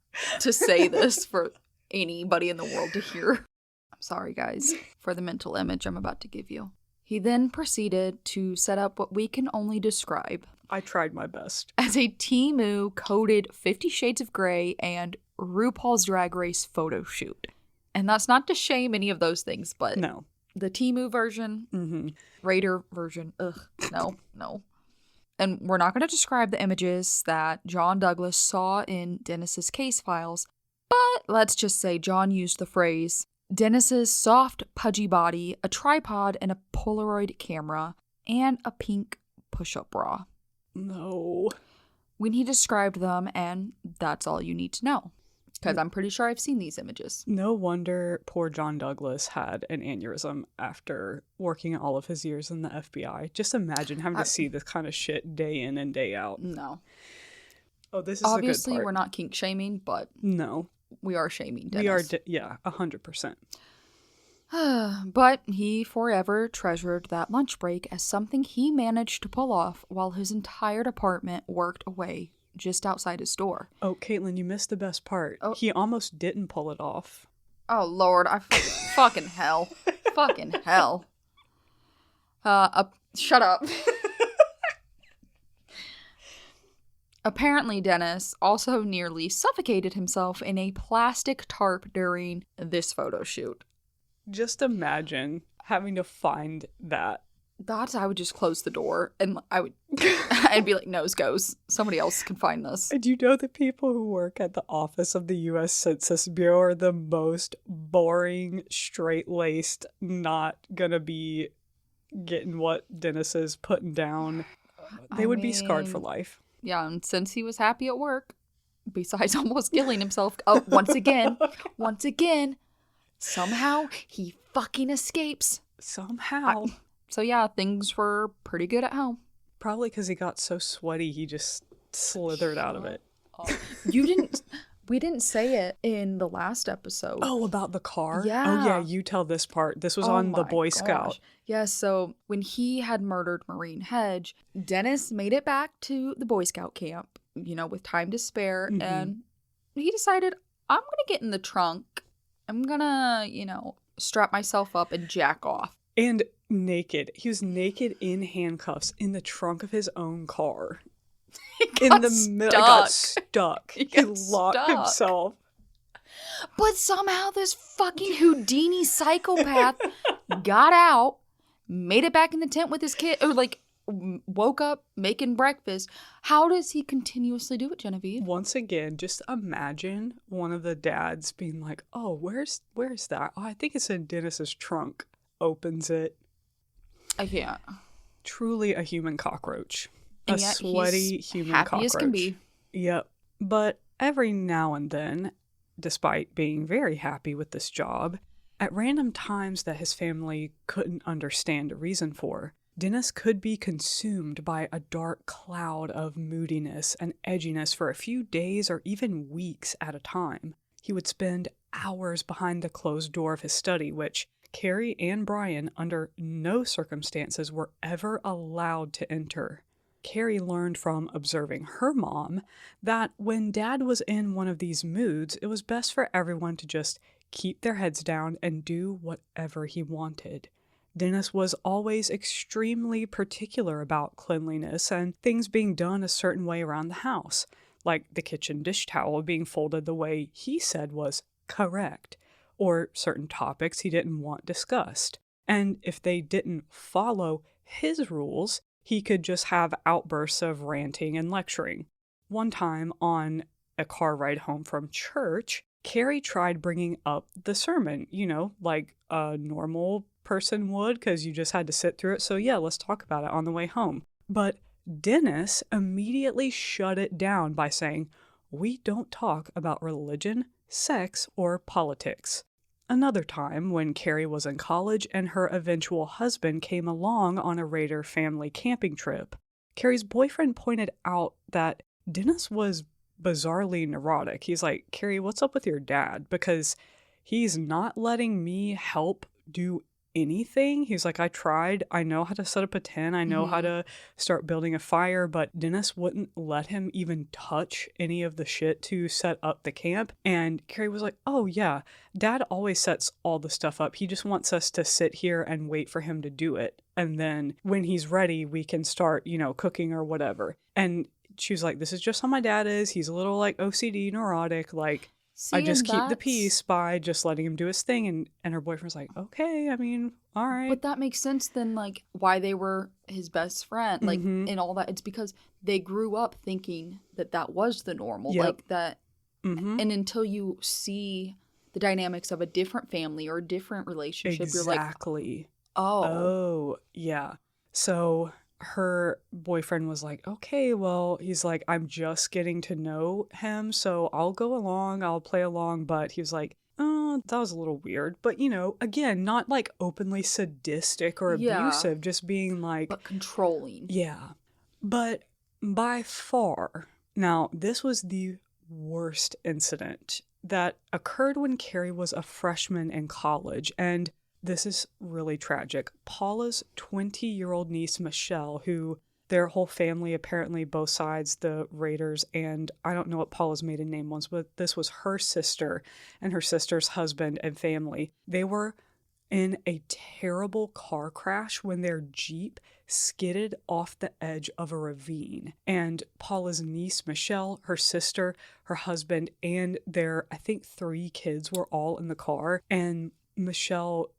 to say this for anybody in the world to hear. I'm sorry, guys, for the mental image I'm about to give you. He then proceeded to set up what we can only describe I tried my best. as a Temu coded 50 Shades of Grey and RuPaul's Drag Race photo shoot. And that's not to shame any of those things, but No. the Temu version, Rader version, no. And we're not going to describe the images that John Douglas saw in Dennis's case files, but let's just say John used the phrase, Dennis's soft, pudgy body, a tripod, and a Polaroid camera, and a pink push-up bra. No. When he described them, and that's all you need to know. Because I'm pretty sure I've seen these images. No wonder poor John Douglas had an aneurysm after working all of his years in the FBI. Just imagine having to see this kind of shit day in and day out. No. Oh, this is Obviously, the good part. we're not kink shaming, but No. we are shaming Dennis. We are, 100%. But he forever treasured that lunch break as something he managed to pull off while his entire department worked away just outside his door. Oh, Kaitlyn, you missed the best part. Oh. He almost didn't pull it off. Oh, Lord, fucking hell. Fucking hell. Shut up. Apparently, Dennis also nearly suffocated himself in a plastic tarp during this photo shoot. Just imagine having to find that. I would just close the door and I'd be like, nose goes. Somebody else can find this. And you know the people who work at the office of the U.S. Census Bureau are the most boring, straight-laced, not gonna be getting what Dennis is putting down. They would be scarred for life. Yeah, and since he was happy at work, besides almost killing himself, once again, somehow he fucking escapes. Somehow. So yeah, things were pretty good at home. Probably because he got so sweaty, he just slithered out of it. We didn't say it in the last episode. Oh, about the car? Yeah. Oh, yeah, you tell this part. This was on the Boy Scout. Yeah, so when he had murdered Maureen Hedge, Dennis made it back to the Boy Scout camp, with time to spare, and he decided, I'm going to get in the trunk. I'm going to, strap myself up and jack off. And naked. He was naked in handcuffs in the trunk of his own car. Got stuck. He locked himself. But somehow this fucking Houdini psychopath got out, made it back in the tent with his kid, or woke up making breakfast. How does he continuously do it, Genevieve? Once again, just imagine one of the dads being like, "Oh, where's that? Oh, I think it's in Dennis's trunk." Opens it. I can't. Truly a human cockroach. And a yet sweaty he's human happy cockroach. as can be. Yep. But every now and then, despite being very happy with this job, at random times that his family couldn't understand a reason for, Dennis could be consumed by a dark cloud of moodiness and edginess for a few days or even weeks at a time. He would spend hours behind the closed door of his study, which Carrie and Brian, under no circumstances, were ever allowed to enter. Carrie learned from observing her mom that when Dad was in one of these moods, it was best for everyone to just keep their heads down and do whatever he wanted. Dennis was always extremely particular about cleanliness and things being done a certain way around the house, like the kitchen dish towel being folded the way he said was correct, or certain topics he didn't want discussed. And if they didn't follow his rules, he could just have outbursts of ranting and lecturing. One time on a car ride home from church, Carrie tried bringing up the sermon, like a normal person would, because you just had to sit through it. So yeah, let's talk about it on the way home. But Dennis immediately shut it down by saying, we don't talk about religion, sex, or politics. Another time, when Carrie was in college and her eventual husband came along on a Rader family camping trip, Carrie's boyfriend pointed out that Dennis was bizarrely neurotic. He's like, Carrie, what's up with your dad? Because he's not letting me help do anything. He's like, I tried. I know how to set up a tent. I know how to start building a fire, but Dennis wouldn't let him even touch any of the shit to set up the camp. And Carrie was like, oh yeah, Dad always sets all the stuff up. He just wants us to sit here and wait for him to do it. And then when he's ready, we can start, cooking or whatever. And she was like, this is just how my dad is. He's a little like OCD neurotic. Like, See, I just and keep the peace by just letting him do his thing. And her boyfriend's like, okay, I mean, all right. But that makes sense then, like, why they were his best friend, like, and all that. It's because they grew up thinking that was the normal. Yep. Like, that. And until you see the dynamics of a different family or a different relationship, you're like, Exactly. oh, yeah. So her boyfriend was like, okay, well, he's like, I'm just getting to know him, so I'll go along, I'll play along. But he was like, oh, that was a little weird. But, again, not like openly sadistic or Yeah. abusive, just being like, but controlling. yeah. But by far, now, this was the worst incident that occurred when Carrie was a freshman in college. And this is really tragic. Paula's 20-year-old niece, Michelle, who their whole family, apparently both sides, the Raders, and I don't know what Paula's maiden name was, but this was her sister and her sister's husband and family. They were in a terrible car crash when their Jeep skidded off the edge of a ravine. And Paula's niece, Michelle, her sister, her husband, and their, I think, 3 kids were all in the car. And Michelle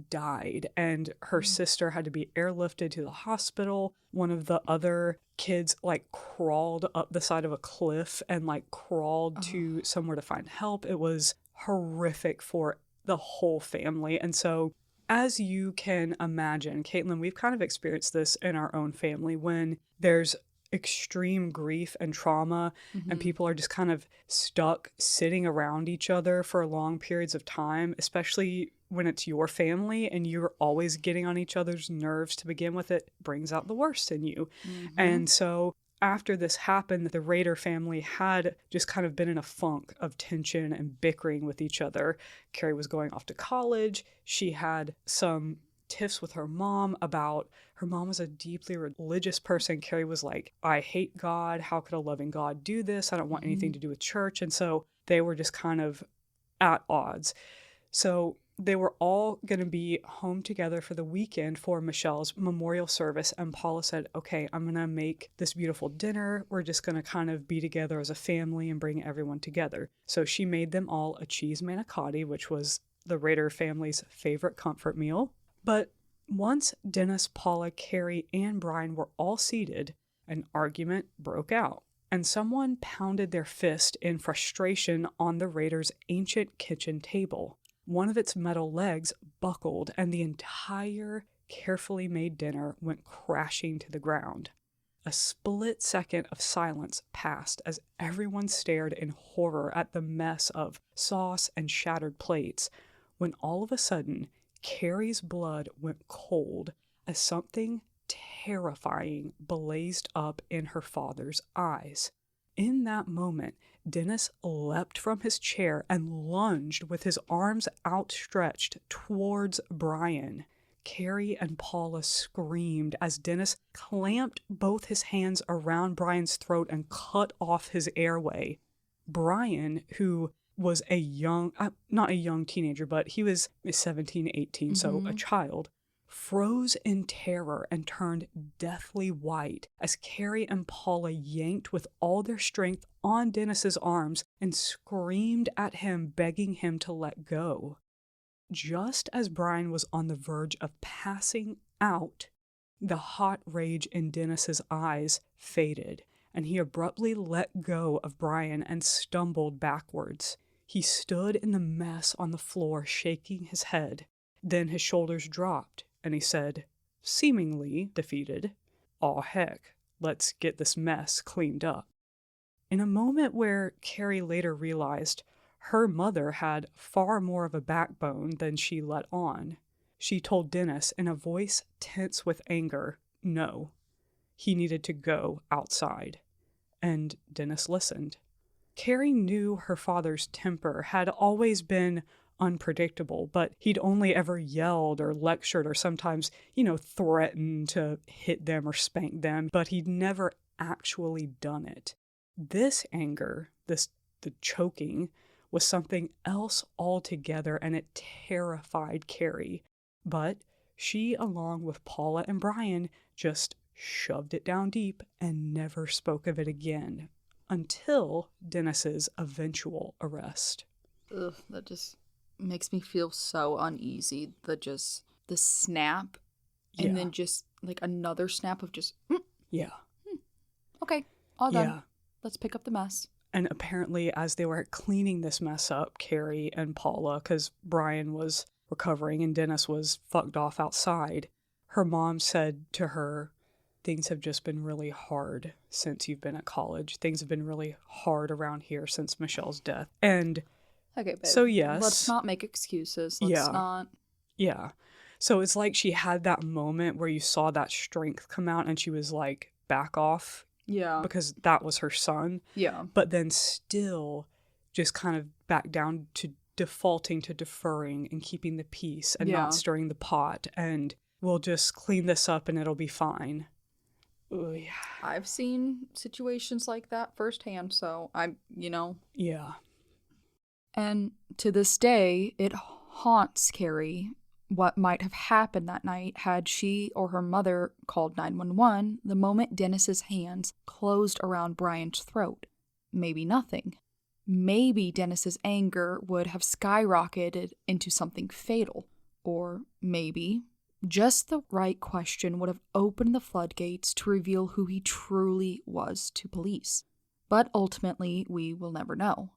died, and her sister had to be airlifted to the hospital. One of the other kids like crawled up the side of a cliff and like crawled to somewhere to find help. It was horrific for the whole family. And so, as you can imagine, Kaitlyn, we've kind of experienced this in our own family when there's extreme grief and trauma and people are just kind of stuck sitting around each other for long periods of time, especially when it's your family and you're always getting on each other's nerves to begin with. It brings out the worst in you. And so after this happened, the Rader family had just kind of been in a funk of tension and bickering with each other. Carrie was going off to college. She had some tiffs with her mom about, her mom was a deeply religious person. Carrie was like, I hate God. How could a loving God do this? I don't want anything to do with church. And so they were just kind of at odds. So they were all going to be home together for the weekend for Michelle's memorial service. And Paula said, okay, I'm going to make this beautiful dinner. We're just going to kind of be together as a family and bring everyone together. So she made them all a cheese manicotti, which was the Rader family's favorite comfort meal. But once Dennis, Paula, Carrie, and Brian were all seated, an argument broke out, and someone pounded their fist in frustration on the Rader's ancient kitchen table. One of its metal legs buckled, and the entire carefully made dinner went crashing to the ground. A split second of silence passed as everyone stared in horror at the mess of sauce and shattered plates, when all of a sudden, Carrie's blood went cold as something terrifying blazed up in her father's eyes. In that moment, Dennis leapt from his chair and lunged with his arms outstretched towards Brian. Carrie and Paula screamed as Dennis clamped both his hands around Brian's throat and cut off his airway. Brian, who was a young, not a young teenager, but he was 17, 18, so a child, froze in terror and turned deathly white as Carrie and Paula yanked with all their strength on Dennis's arms and screamed at him, begging him to let go. Just as Brian was on the verge of passing out, the hot rage in Dennis's eyes faded, and he abruptly let go of Brian and stumbled backwards. He stood in the mess on the floor, shaking his head. Then his shoulders dropped, and he said, seemingly defeated, "Aw heck, let's get this mess cleaned up." in a moment where Carrie later realized her mother had far more of a backbone than she let on. She told Dennis in a voice tense with anger, no, he needed to go outside. And Dennis listened. Carrie knew her father's temper had always been unpredictable, but he'd only ever yelled or lectured or sometimes, threatened to hit them or spank them, but he'd never actually done it. This anger, the choking, was something else altogether, and it terrified Carrie. But she, along with Paula and Brian, just shoved it down deep and never spoke of it again until Dennis's eventual arrest. Ugh, that just makes me feel so uneasy. The snap, and then just like another snap of just, Yeah. Okay, all done. Yeah. Let's pick up the mess. And apparently, as they were cleaning this mess up, Carrie and Paula, because Brian was recovering and Dennis was fucked off outside, her mom said to her, things have just been really hard since you've been at college. Things have been really hard around here since Michelle's death. And Okay, babe. so, yes. Let's not make excuses. Let's not. Yeah. So it's like she had that moment where you saw that strength come out and she was like, back off. Yeah. Because that was her son. Yeah. But then still just kind of back down to defaulting to deferring and keeping the peace and not stirring the pot. And we'll just clean this up and it'll be fine. Ooh, yeah. I've seen situations like that firsthand, so Yeah. And to this day, it haunts Carrie what might have happened that night had she or her mother called 911 the moment Dennis's hands closed around Brian's throat. Maybe nothing. Maybe Dennis's anger would have skyrocketed into something fatal. Or maybe just the right question would have opened the floodgates to reveal who he truly was to police. But ultimately, we will never know.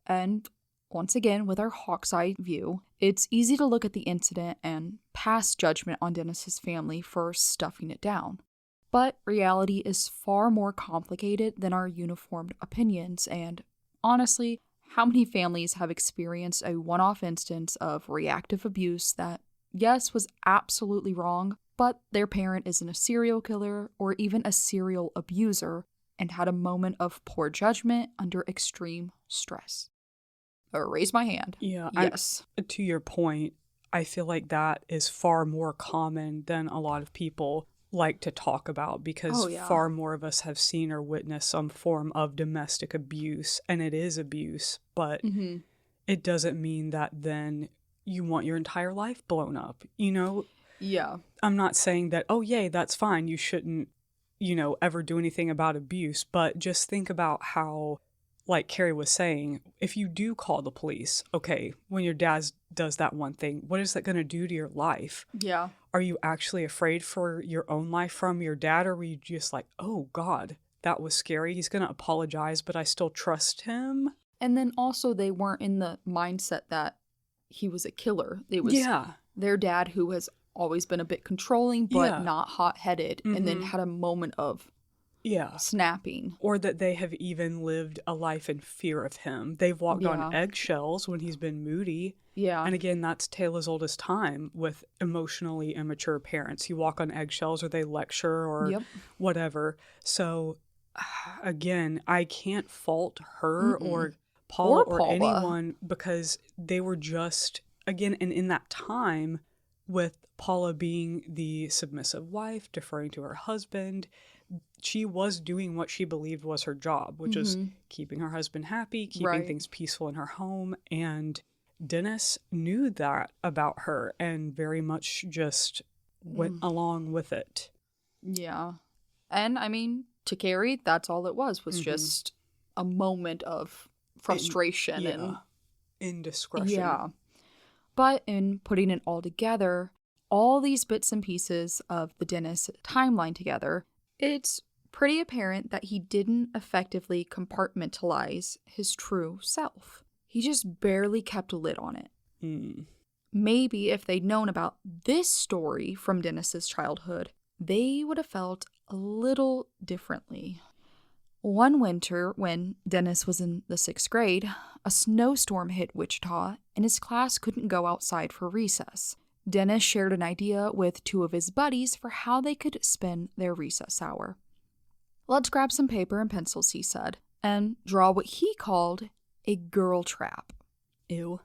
And once again, with our hawk's eye view, it's easy to look at the incident and pass judgment on Dennis's family for stuffing it down. But reality is far more complicated than our uniformed opinions, and honestly, how many families have experienced a one-off instance of reactive abuse that, yes, was absolutely wrong, but their parent isn't a serial killer or even a serial abuser and had a moment of poor judgment under extreme stress? Raise my hand. Yeah. Yes. To your point, I feel like that is far more common than a lot of people like to talk about because far more of us have seen or witnessed some form of domestic abuse, and it is abuse, but it doesn't mean that then you want your entire life blown up, Yeah. I'm not saying that, oh, yay, that's fine. You shouldn't, ever do anything about abuse, but just think about how, like Carrie was saying, if you do call the police, okay, when your dad does that one thing, what is that going to do to your life? Yeah. Are you actually afraid for your own life from your dad, or were you just like, oh, God, that was scary. He's going to apologize, but I still trust him? And then also they weren't in the mindset that he was a killer. It was their dad who has always been a bit controlling, but not hot-headed, and then had a moment of snapping. Or that they have even lived a life in fear of him. They've walked on eggshells when he's been moody. Yeah. And again, that's tale as old as time with emotionally immature parents. You walk on eggshells or they lecture or whatever. So, again, I can't fault her or Paula or anyone because they were just, again, and in that time with Paula being the submissive wife, deferring to her husband, she was doing what she believed was her job, which was keeping her husband happy, keeping things peaceful in her home. And Dennis knew that about her and very much just went along with it. Yeah. And I mean, to Carrie, that's all it was just a moment of frustration and indiscretion. Yeah. But in putting it all together, all these bits and pieces of the Dennis timeline together, it's pretty apparent that he didn't effectively compartmentalize his true self. He just barely kept a lid on it. Maybe if they'd known about this story from Dennis's childhood, they would have felt a little differently. One winter, when Dennis was in the 6th grade, a snowstorm hit Wichita and his class couldn't go outside for recess. Dennis shared an idea with 2 of his buddies for how they could spend their recess hour. "Let's grab some paper and pencils," he said, and draw what he called a girl trap. Ew.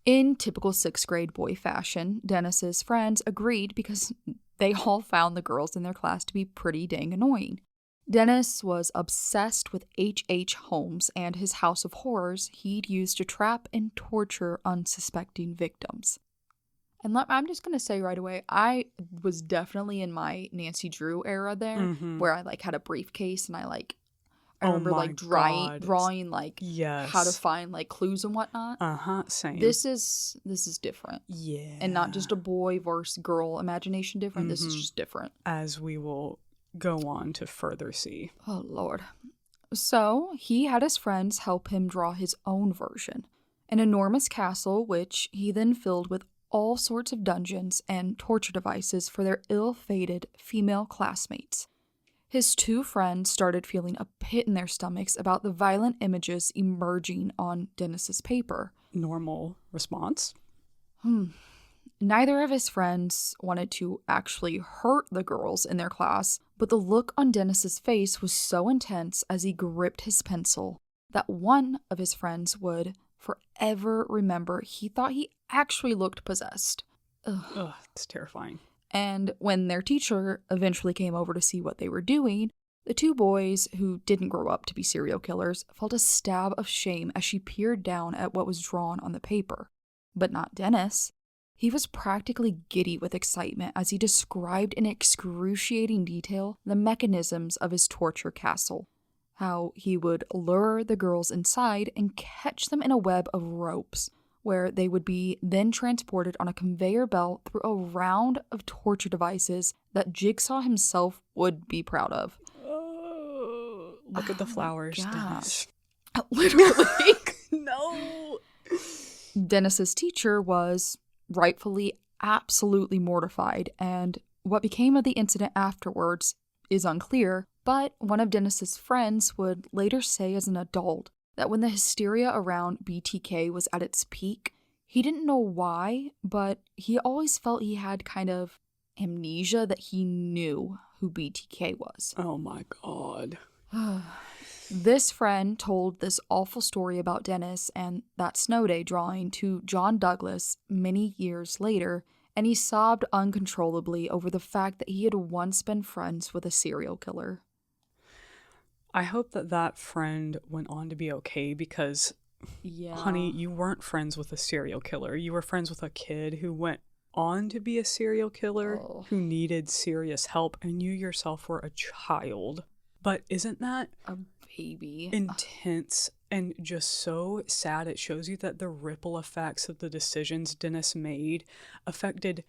In typical 6th grade boy fashion, Dennis's friends agreed because they all found the girls in their class to be pretty dang annoying. Dennis was obsessed with H.H. Holmes and his house of horrors he'd used to trap and torture unsuspecting victims. And I'm just going to say right away, I was definitely in my Nancy Drew era there, where I like had a briefcase and I remember like drawing like Yes. how to find like clues and whatnot. Same. This is different. Yeah. And not just a boy versus girl imagination different. This is just different. As we will go on to further see. Oh, Lord. So he had his friends help him draw his own version. An enormous castle, which he then filled with all sorts of dungeons and torture devices for their ill-fated female classmates. His 2 friends started feeling a pit in their stomachs about the violent images emerging on Dennis's paper. Normal response. Neither of his friends wanted to actually hurt the girls in their class, but the look on Dennis's face was so intense as he gripped his pencil that one of his friends would forever remember he thought he actually looked possessed. Ugh, it's terrifying. And when their teacher eventually came over to see what they were doing, the 2 boys, who didn't grow up to be serial killers, felt a stab of shame as she peered down at what was drawn on the paper. But not Dennis. He was practically giddy with excitement as he described in excruciating detail the mechanisms of his torture castle. How he would lure the girls inside and catch them in a web of ropes, where they would be then transported on a conveyor belt through a round of torture devices that Jigsaw himself would be proud of. Oh, look at the flowers, Dennis. Literally. No. Dennis's teacher was rightfully absolutely mortified, and what became of the incident afterwards is unclear, but one of Dennis's friends would later say as an adult that when the hysteria around BTK was at its peak, he didn't know why, but he always felt he had kind of amnesia that he knew who BTK was. Oh my God. This friend told this awful story about Dennis and that snow day drawing to John Douglas many years later, and he sobbed uncontrollably over the fact that he had once been friends with a serial killer. I hope that friend went on to be okay because, honey, you weren't friends with a serial killer. You were friends with a kid who went on to be a serial killer, who needed serious help, and you yourself were a child. But isn't that a baby intense and just so sad? It shows you that the ripple effects of the decisions Dennis made affected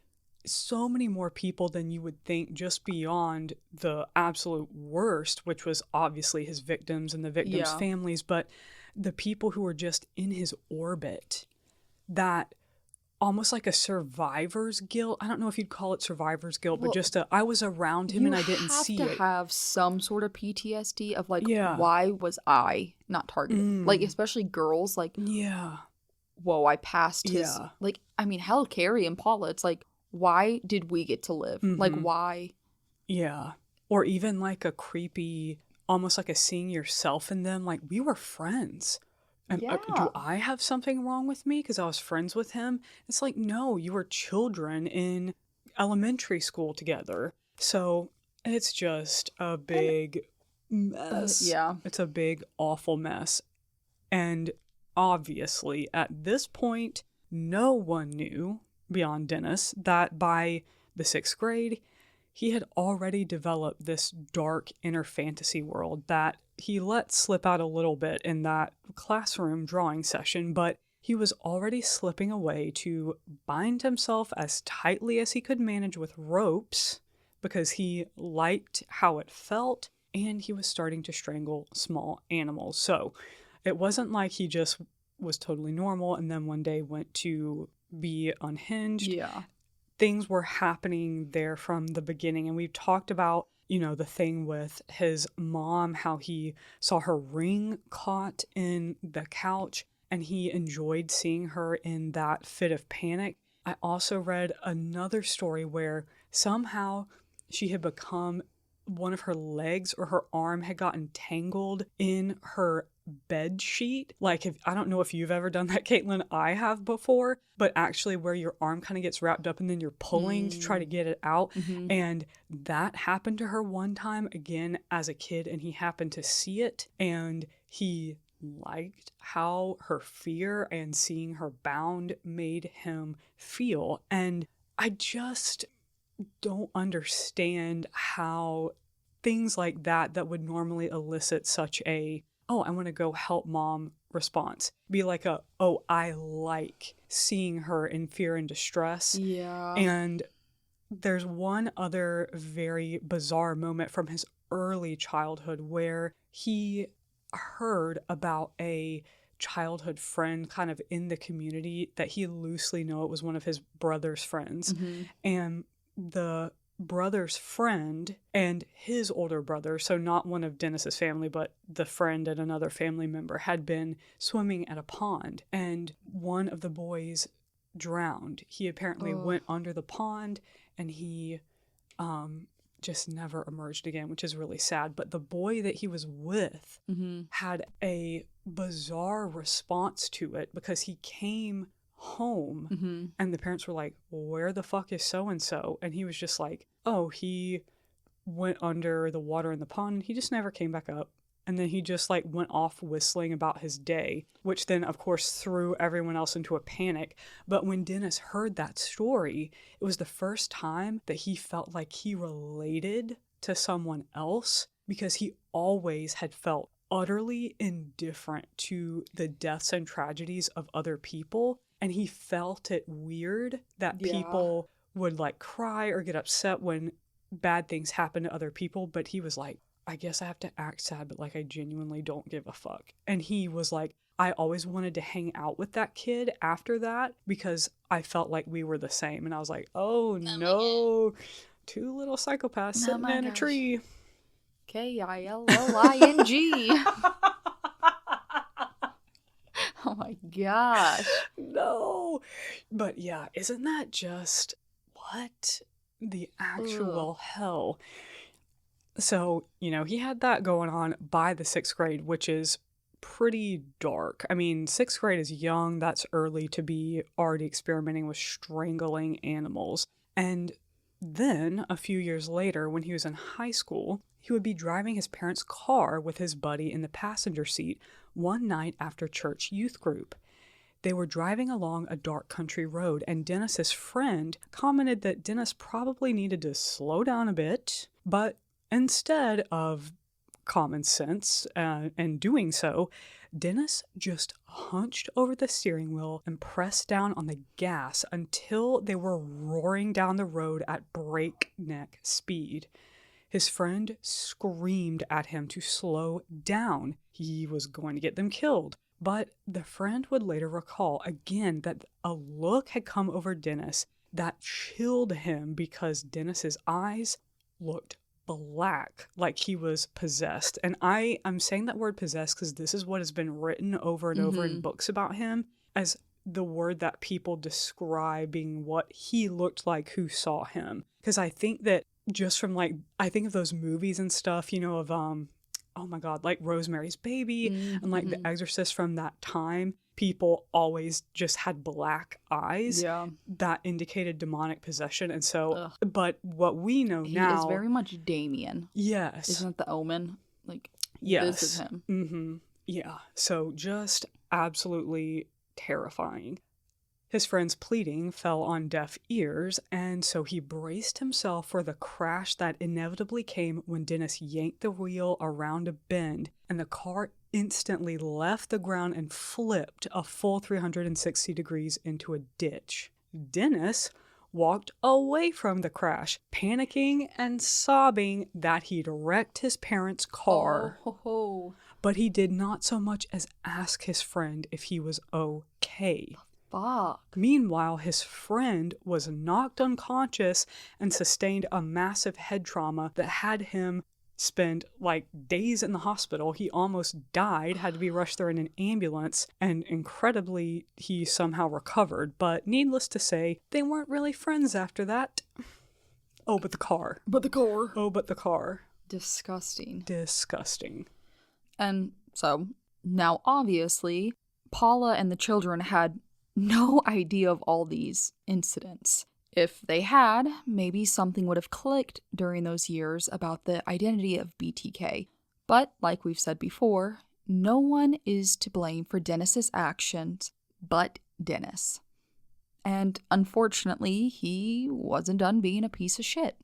so many more people than you would think, just beyond the absolute worst, which was obviously his victims and the victims' families, but the people who were just in his orbit, that almost like a survivor's guilt. I don't know if you'd call it survivor's guilt, but just I was around him and I didn't see it. You have to have some sort of PTSD of like, why was I not targeted? Like, especially girls, like, whoa, I passed his, like, I mean, hell, Carrie and Paula, it's like, why did we get to live? Like, why? Yeah. Or even like a creepy, almost like a seeing yourself in them. Like, we were friends. And, do I have something wrong with me because I was friends with him? It's like, no, you were children in elementary school together. So it's just a big mess. It's a big, awful mess. And obviously, at this point, no one knew, beyond Dennis, that by the 6th grade, he had already developed this dark inner fantasy world that he let slip out a little bit in that classroom drawing session, but he was already slipping away to bind himself as tightly as he could manage with ropes because he liked how it felt, and he was starting to strangle small animals. So it wasn't like he just was totally normal and then one day went to be unhinged. Things were happening there from the beginning, and we've talked about you know, the thing with his mom, how he saw her ring caught in the couch and he enjoyed seeing her in that fit of panic. I also read another story where somehow she had become, one of her legs or her arm had gotten tangled in her bed sheet. Like, if I don't know if you've ever done that, Kaitlyn, I have before, but actually where your arm kind of gets wrapped up and then you're pulling to try to get it out. And that happened to her one time again as a kid, and he happened to see it, and he liked how her fear and seeing her bound made him feel. And I just don't understand how things like that would normally elicit such a, oh, I want to go help mom response, be like a, oh, I like seeing her in fear and distress. Yeah. And there's one other very bizarre moment from his early childhood where he heard about a childhood friend kind of in the community that he loosely knew it was one of his brother's friends. And the brother's friend and his older brother, so not one of Dennis's family, but the friend and another family member, had been swimming at a pond, and one of the boys drowned. He apparently went under the pond, and he just never emerged again, which is really sad. But the boy that he was with had a bizarre response to it, because he came home and the parents were like, where the fuck is so-and-so? And he was just like, oh, he went under the water in the pond. He just never came back up. And then he just like went off whistling about his day, which then of course threw everyone else into a panic. But when Dennis heard that story, it was the first time that he felt like he related to someone else, because he always had felt utterly indifferent to the deaths and tragedies of other people. And he felt it weird that people would like cry or get upset when bad things happen to other people. But he was like, I guess I have to act sad, but like I genuinely don't give a fuck. And he was like, I always wanted to hang out with that kid after that because I felt like we were the same. And I was like, oh no, two little psychopaths sitting in a tree. K-I-L-L-I-N-G. Oh my gosh. No. But yeah, isn't that just what the actual hell? So, you know, he had that going on by the 6th grade, which is pretty dark. I mean, 6th grade is young. That's early to be already experimenting with strangling animals. And then a few years later, when he was in high school, he would be driving his parents' car with his buddy in the passenger seat one night after church youth group. They were driving along a dark country road, and Dennis's friend commented that Dennis probably needed to slow down a bit, but instead of common sense and doing so, Dennis just hunched over the steering wheel and pressed down on the gas until they were roaring down the road at breakneck speed. His friend screamed at him to slow down. He was going to get them killed. But the friend would later recall again that a look had come over Dennis that chilled him, because Dennis's eyes looked black, like he was possessed. And I'm saying that word possessed because this is what has been written over and over in books about him as the word that people describing what he looked like who saw him. Because I think that just from like, I think of those movies and stuff, you know, of oh my god, like Rosemary's Baby and like The Exorcist from that time, people always just had black eyes that indicated demonic possession. And so, but what we know now... He is very much Damien. Yes. Isn't it the Omen? Like, yes. This is him. Yeah. So just absolutely terrifying. His friend's pleading fell on deaf ears, and so he braced himself for the crash that inevitably came when Dennis yanked the wheel around a bend, and the car instantly left the ground and flipped a full 360 degrees into a ditch. Dennis walked away from the crash, panicking and sobbing that he'd wrecked his parents' car. But he did not so much as ask his friend if he was okay. Fuck. Meanwhile, his friend was knocked unconscious and sustained a massive head trauma that had him spend like days in the hospital. He almost died, had to be rushed there in an ambulance, and incredibly, he somehow recovered. But needless to say, they weren't really friends after that. Oh, but the car. But the core. Oh, but the car. Disgusting. Disgusting. And so, now obviously, Paula and the children had no idea of all these incidents. If they had, maybe something would have clicked during those years about the identity of BTK. But, like we've said before, no one is to blame for Dennis's actions but Dennis. And unfortunately, he wasn't done being a piece of shit.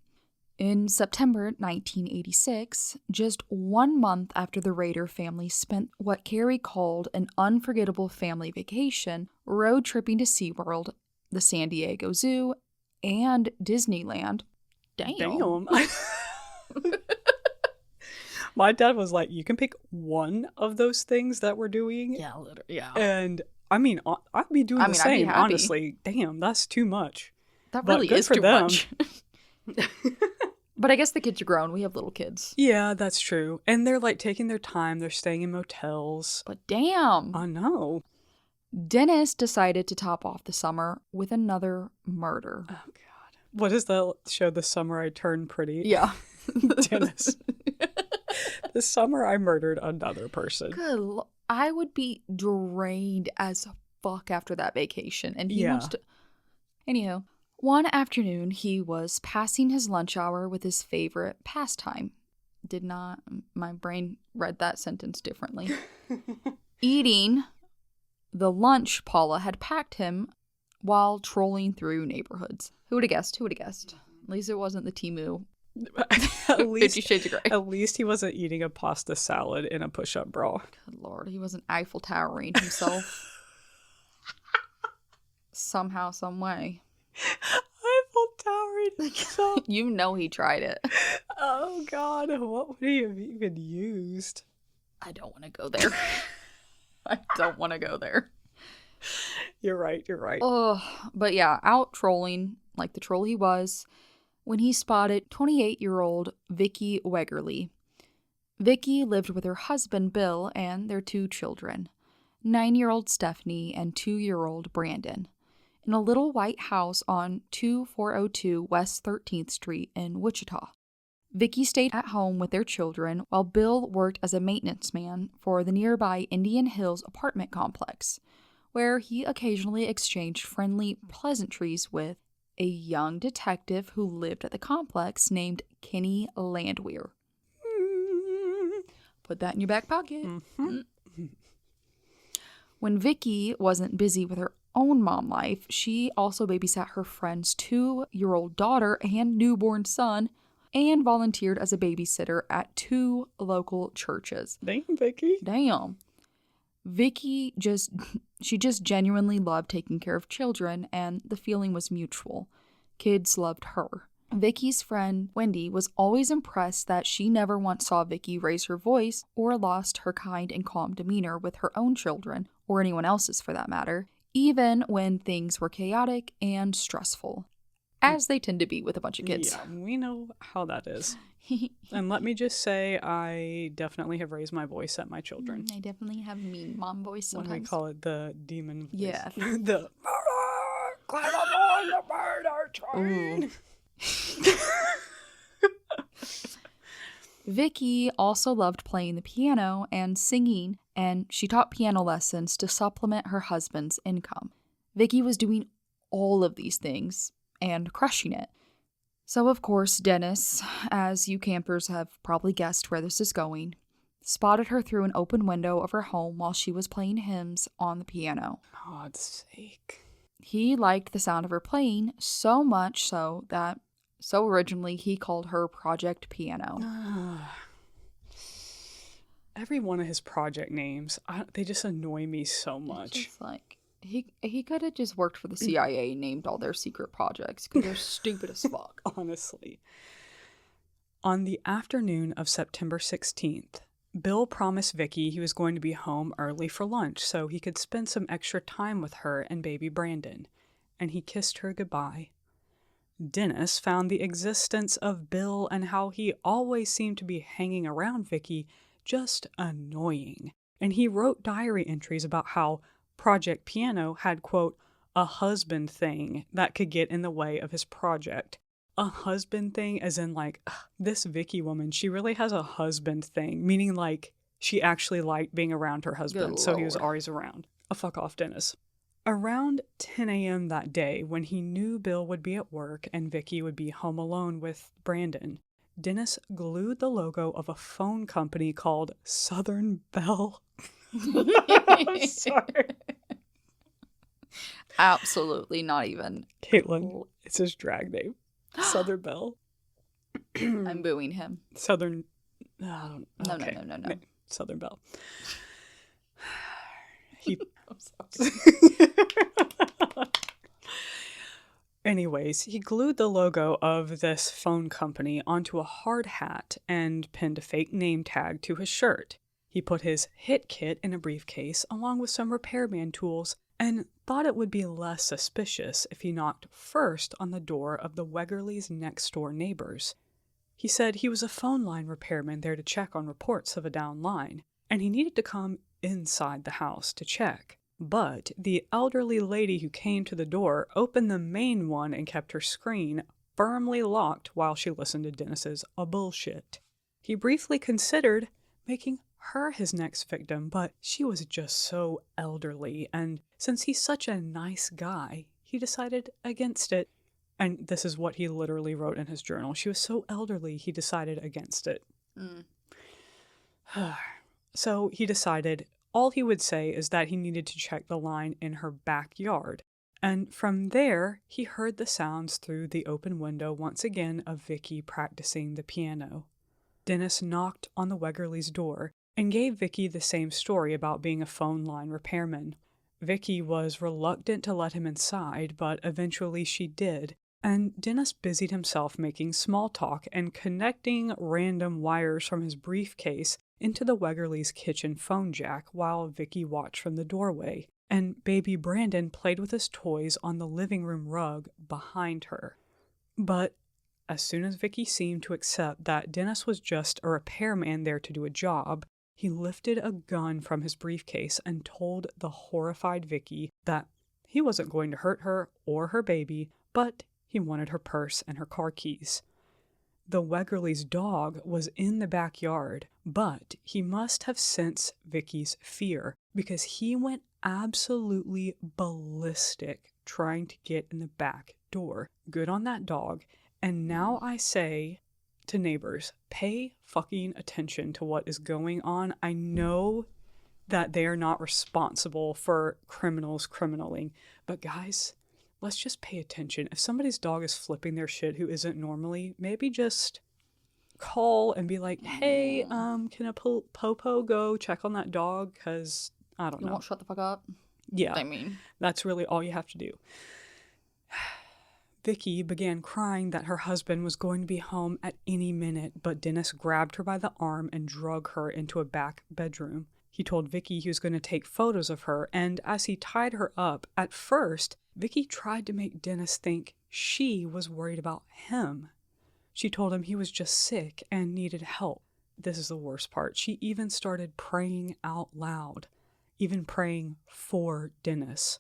In September 1986, just 1 month after the Rader family spent what Carrie called an unforgettable family vacation, road tripping to SeaWorld, the San Diego Zoo, and Disneyland. Damn. My dad was like, you can pick one of those things that we're doing. Yeah, literally. Yeah. And I mean, I'd be doing the same, happy. honestly. Damn, that's too much. That But really good is for too them. much. But I guess the kids are grown. We have little kids. Yeah, that's true. And they're like taking their time. They're staying in motels. But damn. I know. Dennis decided to top off the summer with another murder. Oh, God. What is the show, The Summer I Turned Pretty? Yeah. Dennis. The summer I murdered another person. Good. I would be drained as fuck after that vacation. And he wants to. Anyhow, one afternoon he was passing his lunch hour with his favorite pastime. Did not. My brain read that sentence differently. Eating the lunch Paula had packed him while trolling through neighborhoods. Who would have guessed? Who would have guessed? At least it wasn't the Timu. At least, 50 Shades of Grey. At least he wasn't eating a pasta salad in a push-up bra. Good Lord, he wasn't Eiffel Towering himself. Somehow, some way. Eiffel towering himself. You know he tried it. Oh, God. What would he have even used? I don't want to go there. I don't want to go there. You're right. You're right. Oh, but yeah, out trolling, like the troll he was, when he spotted 28-year-old Vicky Wegerly. Vicky lived with her husband, Bill, and their 2 children, 9-year-old Stephanie and 2-year-old Brandon, in a little white house on 2402 West 13th Street in Wichita. Vicky stayed at home with their children while Bill worked as a maintenance man for the nearby Indian Hills apartment complex, where he occasionally exchanged friendly pleasantries with a young detective who lived at the complex named Kenny Landwehr. Put that in your back pocket. Mm-hmm. When Vicky wasn't busy with her own mom life, she also babysat her friend's 2-year-old daughter and newborn son, and volunteered as a babysitter at 2 local churches. Damn, Vicky. Damn. Vicky just genuinely loved taking care of children, and the feeling was mutual. Kids loved her. Vicky's friend, Wendy, was always impressed that she never once saw Vicky raise her voice or lost her kind and calm demeanor with her own children, or anyone else's for that matter, even when things were chaotic and stressful. As they tend to be with a bunch of kids. Yeah, we know how that is. And let me just say, I definitely have raised my voice at my children. I definitely have mean mom voice sometimes. When we call it the demon voice. Yeah. The murder! Climb up on the murder train! Vicky also loved playing the piano and singing, and she taught piano lessons to supplement her husband's income. Vicky was doing all of these things and crushing it. So, of course, Dennis, as you campers have probably guessed where this is going, spotted her through an open window of her home while she was playing hymns on the piano. God's sake. He liked the sound of her playing so much so that originally he called her Project Piano. Every one of his project names, they just annoy me so much. It's just like, he could have just worked for the CIA and named all their secret projects because they're stupid as fuck. Honestly. On the afternoon of September 16th, Bill promised Vicky he was going to be home early for lunch so he could spend some extra time with her and baby Brandon, and he kissed her goodbye. Dennis found the existence of Bill and how he always seemed to be hanging around Vicky just annoying, and he wrote diary entries about how Project Piano had, quote, a husband thing that could get in the way of his project. A husband thing as in like, ugh, this Vicky woman, she really has a husband thing, meaning like she actually liked being around her husband, so he was always around. A fuck off, Dennis. Around 10 a.m. that day, when he knew Bill would be at work and Vicky would be home alone with Brandon, Dennis glued the logo of a phone company called Southern Bell. I'm sorry. Absolutely not even. Kaitlyn, it's his drag name. Southern Bell. I'm booing him. Southern. No. Southern Bell. He. I'm sorry. Anyways, he glued the logo of this phone company onto a hard hat and pinned a fake name tag to his shirt. He put his hit kit in a briefcase along with some repairman tools and thought it would be less suspicious if he knocked first on the door of the Wegerleys' next-door neighbors. He said he was a phone line repairman there to check on reports of a down line, and he needed to come inside the house to check. But the elderly lady who came to the door opened the main one and kept her screen firmly locked while she listened to Dennis's bullshit. He briefly considered making her his next victim, but she was just so elderly, and since he's such a nice guy, he decided against it. And this is what he literally wrote in his journal. She was so elderly, he decided against it. So he decided all he would say is that he needed to check the line in her backyard. And from there, he heard the sounds through the open window once again of Vicky practicing the piano. Dennis knocked on the Wegerleys' door and gave Vicky the same story about being a phone line repairman. Vicky was reluctant to let him inside, but eventually she did, and Dennis busied himself making small talk and connecting random wires from his briefcase into the Wegerleys' kitchen phone jack while Vicky watched from the doorway, and baby Brandon played with his toys on the living room rug behind her. But as soon as Vicky seemed to accept that Dennis was just a repairman there to do a job, he lifted a gun from his briefcase and told the horrified Vicky that he wasn't going to hurt her or her baby, but he wanted her purse and her car keys. The Wegerleys' dog was in the backyard, but he must have sensed Vicky's fear because he went absolutely ballistic trying to get in the back door. Good on that dog. And now I say to neighbors, pay fucking attention to what is going on. I know that they are not responsible for criminals criminaling, but guys, let's just pay attention. If somebody's dog is flipping their shit who isn't normally, maybe just call and be like, hey, can a popo go check on that dog? Because I don't know. You won't shut the fuck up? Yeah. I mean, That's really all you have to do. Vicky began crying that her husband was going to be home at any minute, but Dennis grabbed her by the arm and drug her into a back bedroom. He told Vicky he was going to take photos of her, and as he tied her up, at first, Vicky tried to make Dennis think she was worried about him. She told him he was just sick and needed help. This is the worst part. She even started praying out loud, even praying for Dennis.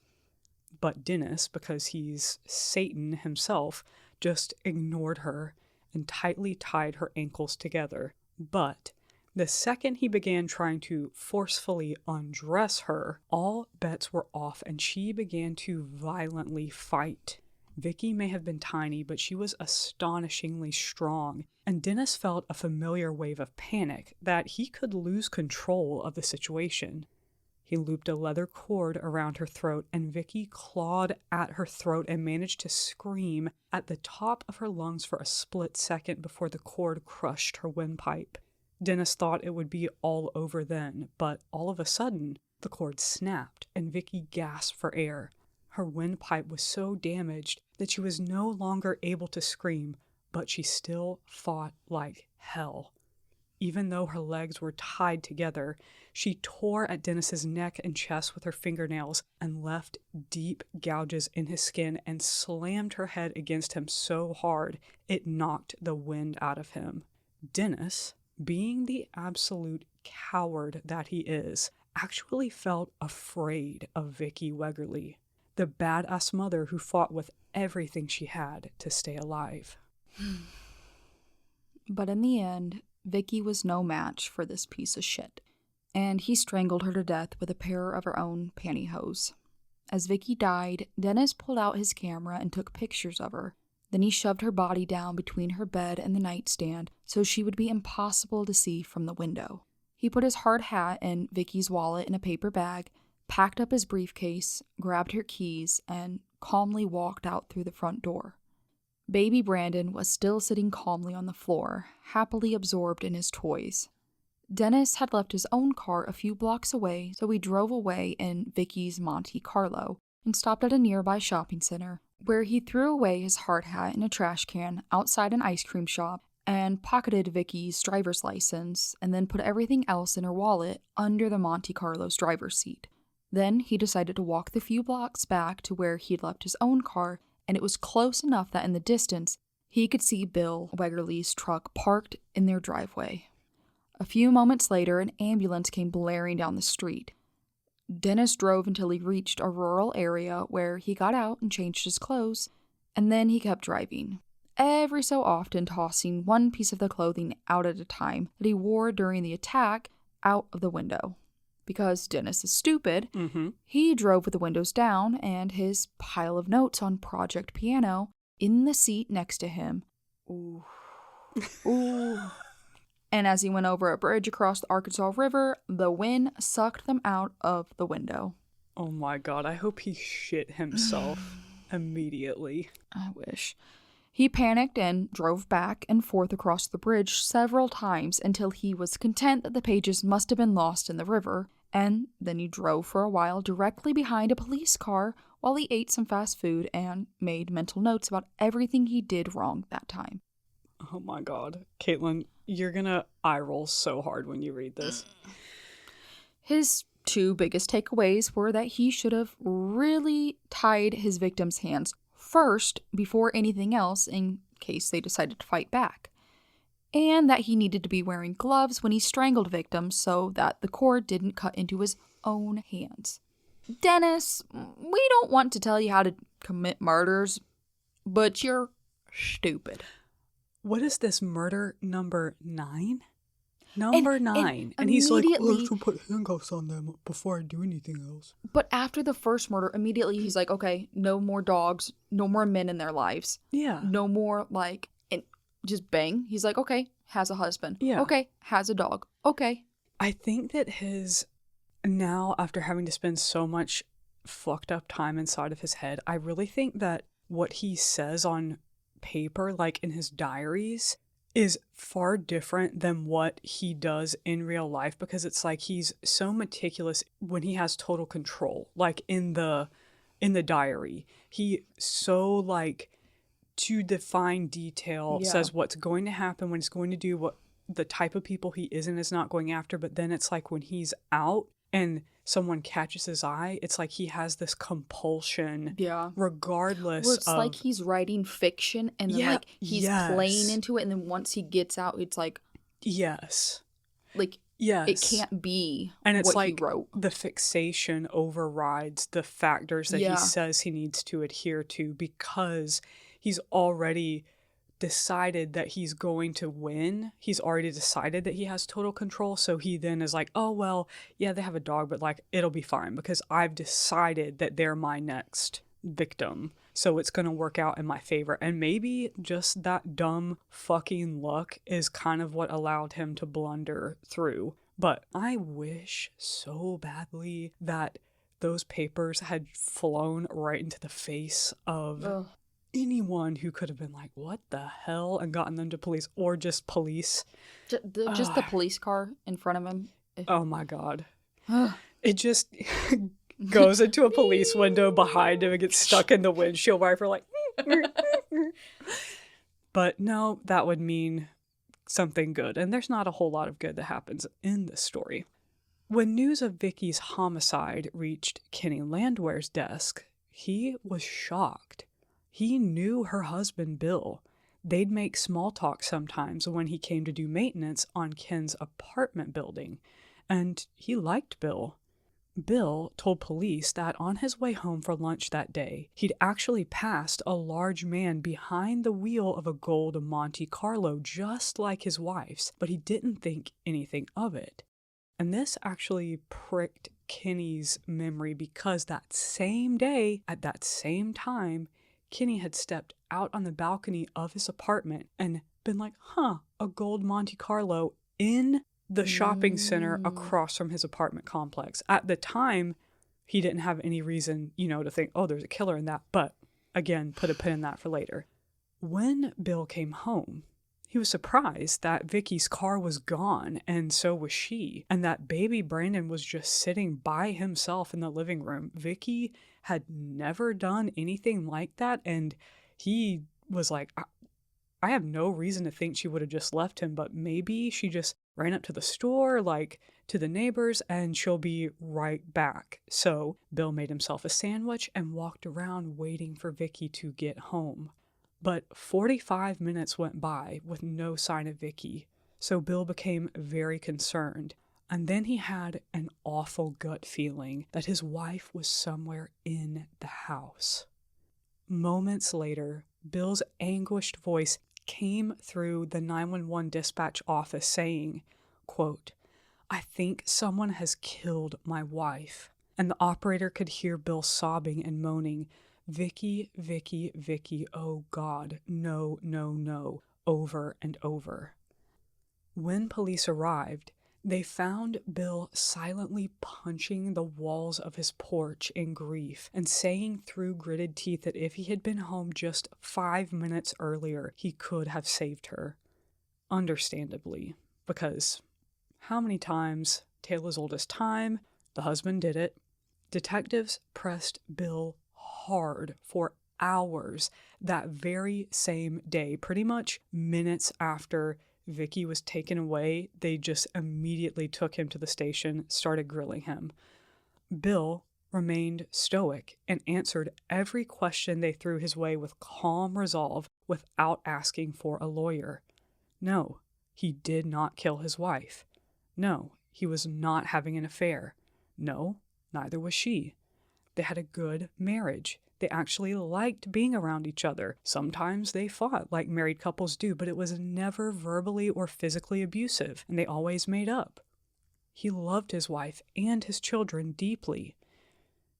But Dennis, because he's Satan himself, just ignored her and tightly tied her ankles together. But the second he began trying to forcefully undress her, all bets were off and she began to violently fight. Vicky may have been tiny, but she was astonishingly strong, and Dennis felt a familiar wave of panic that he could lose control of the situation. He looped a leather cord around her throat, and Vicky clawed at her throat and managed to scream at the top of her lungs for a split second before the cord crushed her windpipe. Dennis thought it would be all over then, but all of a sudden, the cord snapped, and Vicky gasped for air. Her windpipe was so damaged that she was no longer able to scream, but she still fought like hell. even though her legs were tied together. She tore at Dennis's neck and chest with her fingernails and left deep gouges in his skin and slammed her head against him so hard it knocked the wind out of him. Dennis, being the absolute coward that he is, actually felt afraid of Vicky Wegerle, the badass mother who fought with everything she had to stay alive. But in the end, Vicky was no match for this piece of shit, and he strangled her to death with a pair of her own pantyhose. As Vicky died, Dennis pulled out his camera and took pictures of her. Then he shoved her body down between her bed and the nightstand so she would be impossible to see from the window. He put his hard hat and Vicky's wallet in a paper bag, packed up his briefcase, grabbed her keys, and calmly walked out through the front door. Baby Brandon was still sitting calmly on the floor, happily absorbed in his toys. Dennis had left his own car a few blocks away, so he drove away in Vicky's Monte Carlo and stopped at a nearby shopping center, where he threw away his hard hat in a trash can outside an ice cream shop and pocketed Vicky's driver's license and then put everything else in her wallet under the Monte Carlo's driver's seat. Then he decided to walk the few blocks back to where he'd left his own car, and it was close enough that in the distance he could see Bill Wegerle's truck parked in their driveway. A few moments later, an ambulance came blaring down the street. Dennis drove until he reached a rural area where he got out and changed his clothes, and then he kept driving, every so often tossing one piece of the clothing out at a time that he wore during the attack out of the window. Because Dennis is stupid, he drove with the windows down and his pile of notes on Project Piano in the seat next to him. Ooh. Ooh. And as he went over a bridge across the Arkansas River, the wind sucked them out of the window. Oh my god, I hope he shit himself immediately. I wish. He panicked and drove back and forth across the bridge several times until he was content that the pages must have been lost in the river, and then he drove for a while directly behind a police car while he ate some fast food and made mental notes about everything he did wrong that time. Oh my god. Kaitlyn, you're gonna eye roll so hard when you read this. His two biggest takeaways were that he should have really tied his victims' hands first before anything else in case they decided to fight back, and that he needed to be wearing gloves when he strangled victims so that the cord didn't cut into his own hands. Dennis, we don't want to tell you how to commit murders, but you're stupid. What is this, murder number 9? Number 9. And he's like, immediately- let's put handcuffs on them before I do anything else. But after the first murder, immediately he's like, okay, no more dogs, no more men in their lives. Yeah. No more, like, and just bang. He's like, okay, has a husband. Yeah. Okay, has a dog. Okay. I think that now, after having to spend so much fucked up time inside of his head, I really think that what he says on paper, like in his diaries, is far different than what he does in real life, because it's like he's so meticulous when he has total control. Like in the diary, he so, like, to define detail, says what's going to happen, when he's going to do, what the type of people he is and is not going after. But then it's like when he's out and someone catches his eye, it's like he has this compulsion, regardless Well, it's of... like he's writing fiction and then, like, he's playing into it, and then once he gets out, it's like... Yes. Like, yes. it can't be and it's what like he wrote. The fixation overrides the factors that he says he needs to adhere to, because he's already decided that he's going to win. He's already decided that he has total control. So he then is like, oh, well, yeah, they have a dog, but, like, it'll be fine because I've decided that they're my next victim. So it's going to work out in my favor. And maybe just that dumb fucking luck is kind of what allowed him to blunder through. But I wish so badly that those papers had flown right into the face of anyone who could have been like, what the hell, and gotten them to police, or just police. Just the police car in front of him. Oh my god. It just goes into a police window behind him and gets stuck in the windshield wiper, like... But no, that would mean something good, and there's not a whole lot of good that happens in this story. When news of Vicky's homicide reached Kenny Landwehr's desk, he was shocked. He knew her husband, Bill. They'd make small talk sometimes when he came to do maintenance on Ken's apartment building, and he liked Bill. Bill told police that on his way home for lunch that day, he'd actually passed a large man behind the wheel of a gold Monte Carlo just like his wife's, but he didn't think anything of it. And this actually pricked Kenny's memory because that same day, at that same time, Kenny had stepped out on the balcony of his apartment and been like, a gold Monte Carlo in the shopping center across from his apartment complex. At the time, he didn't have any reason, to think, there's a killer in that. But again, put a pin in that for later. When Bill came home, he was surprised that Vicky's car was gone, and so was she, and that baby Brandon was just sitting by himself in the living room. Vicky had never done anything like that, and he was like, I have no reason to think she would have just left him, but maybe she just ran up to the store, to the neighbors, and she'll be right back. So Bill made himself a sandwich and walked around waiting for Vicky to get home. But 45 minutes went by with no sign of Vicky, so Bill became very concerned. And then he had an awful gut feeling that his wife was somewhere in the house. Moments later, Bill's anguished voice came through the 911 dispatch office saying, quote, "I think someone has killed my wife." And the operator could hear Bill sobbing and moaning, "Vicky, Vicky, Vicky, oh God, no, no, no," over and over. When police arrived, they found Bill silently punching the walls of his porch in grief and saying through gritted teeth that if he had been home just 5 minutes earlier, he could have saved her. Understandably, because how many times, tale as old as time, the husband did it. Detectives pressed Bill hard for hours that very same day, pretty much minutes after Vicky was taken away. They just immediately took him to the station, started grilling him. Bill remained stoic and answered every question they threw his way with calm resolve without asking for a lawyer. No, he did not kill his wife. No, he was not having an affair. No, neither was she. They had a good marriage. They actually liked being around each other. Sometimes they fought like married couples do, but it was never verbally or physically abusive, and they always made up. He loved his wife and his children deeply.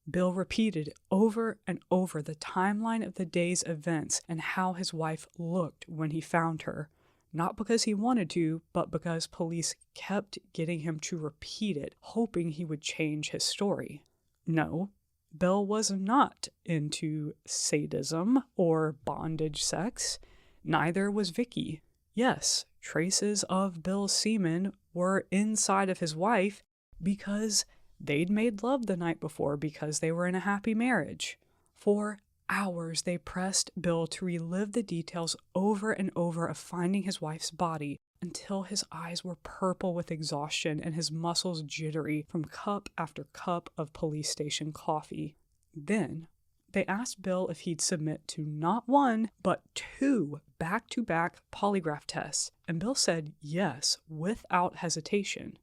Bill repeated over and over the timeline of the day's events and how his wife looked when he found her, not because he wanted to, but because police kept getting him to repeat it, hoping he would change his story. No, Bill was not into sadism or bondage sex. Neither was Vicky. Yes, traces of Bill's semen were inside of his wife because they'd made love the night before because they were in a happy marriage. For hours, they pressed Bill to relive the details over and over of finding his wife's body until his eyes were purple with exhaustion and his muscles jittery from cup after cup of police station coffee. Then they asked Bill if he'd submit to not one, but 2 back-to-back polygraph tests, and Bill said yes, without hesitation.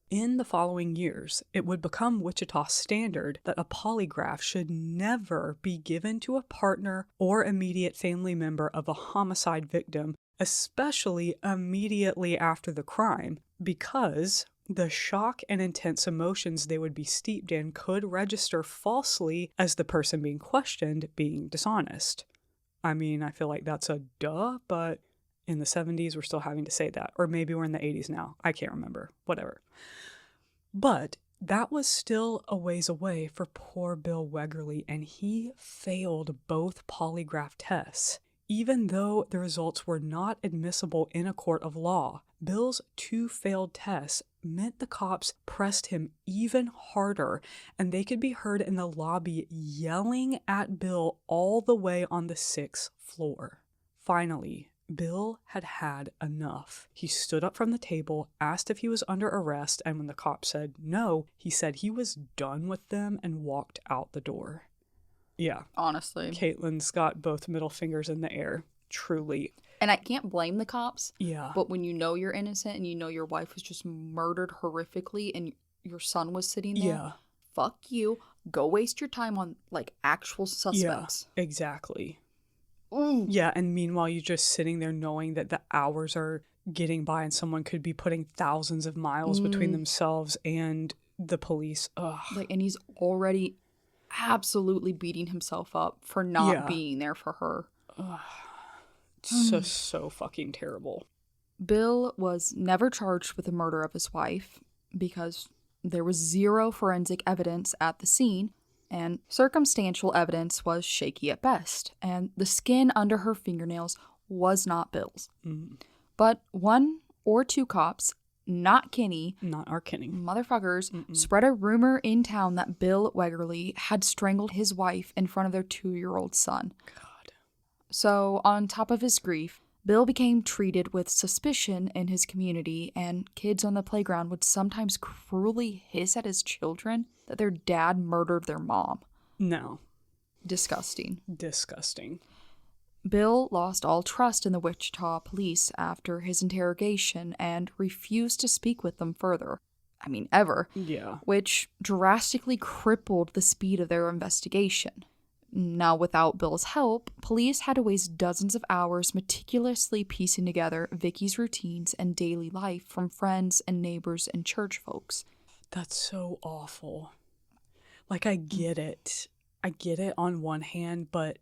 In the following years, it would become Wichita standard that a polygraph should never be given to a partner or immediate family member of a homicide victim, especially immediately after the crime, because the shock and intense emotions they would be steeped in could register falsely as the person being questioned being dishonest. I mean, I feel like that's a duh, but in the 70s we're still having to say that. Or maybe we're in the 80s now. I can't remember. Whatever. But that was still a ways away for poor Bill Wegerle, and he failed both polygraph tests. Even though the results were not admissible in a court of law, Bill's 2 failed tests meant the cops pressed him even harder, and they could be heard in the lobby yelling at Bill all the way on the 6th floor. Finally, Bill had had enough. He stood up from the table, asked if he was under arrest, and when the cop said no, he said he was done with them and walked out the door. Yeah. Honestly. Kaitlyn's got both middle fingers in the air. Truly. And I can't blame the cops. Yeah. But when you know you're innocent and you know your wife was just murdered horrifically and your son was sitting there, Yeah. fuck you. Go waste your time on, like, actual suspects. Yeah, exactly. Ooh. Yeah, and meanwhile, you're just sitting there knowing that the hours are getting by and someone could be putting thousands of miles between themselves and the police. Ugh. Like, and he's already absolutely beating himself up for not being there for her. So fucking terrible. Bill was never charged with the murder of his wife because there was zero forensic evidence at the scene, and circumstantial evidence was shaky at best, and the skin under her fingernails was not Bill's. But one or two cops, not Kenny, Not our Kenny. motherfuckers, spread a rumor in town that Bill Wegerle had strangled his wife in front of their 2-year-old son. God. So, on top of his grief, Bill became treated with suspicion in his community, and kids on the playground would sometimes cruelly hiss at his children that their dad murdered their mom. No. Disgusting. Disgusting. Bill lost all trust in the Wichita police after his interrogation and refused to speak with them further. I mean, ever. Yeah. Which drastically crippled the speed of their investigation. Now, without Bill's help, police had to waste dozens of hours meticulously piecing together Vicky's routines and daily life from friends and neighbors and church folks. That's so awful. Like, I get it. I get it on one hand, but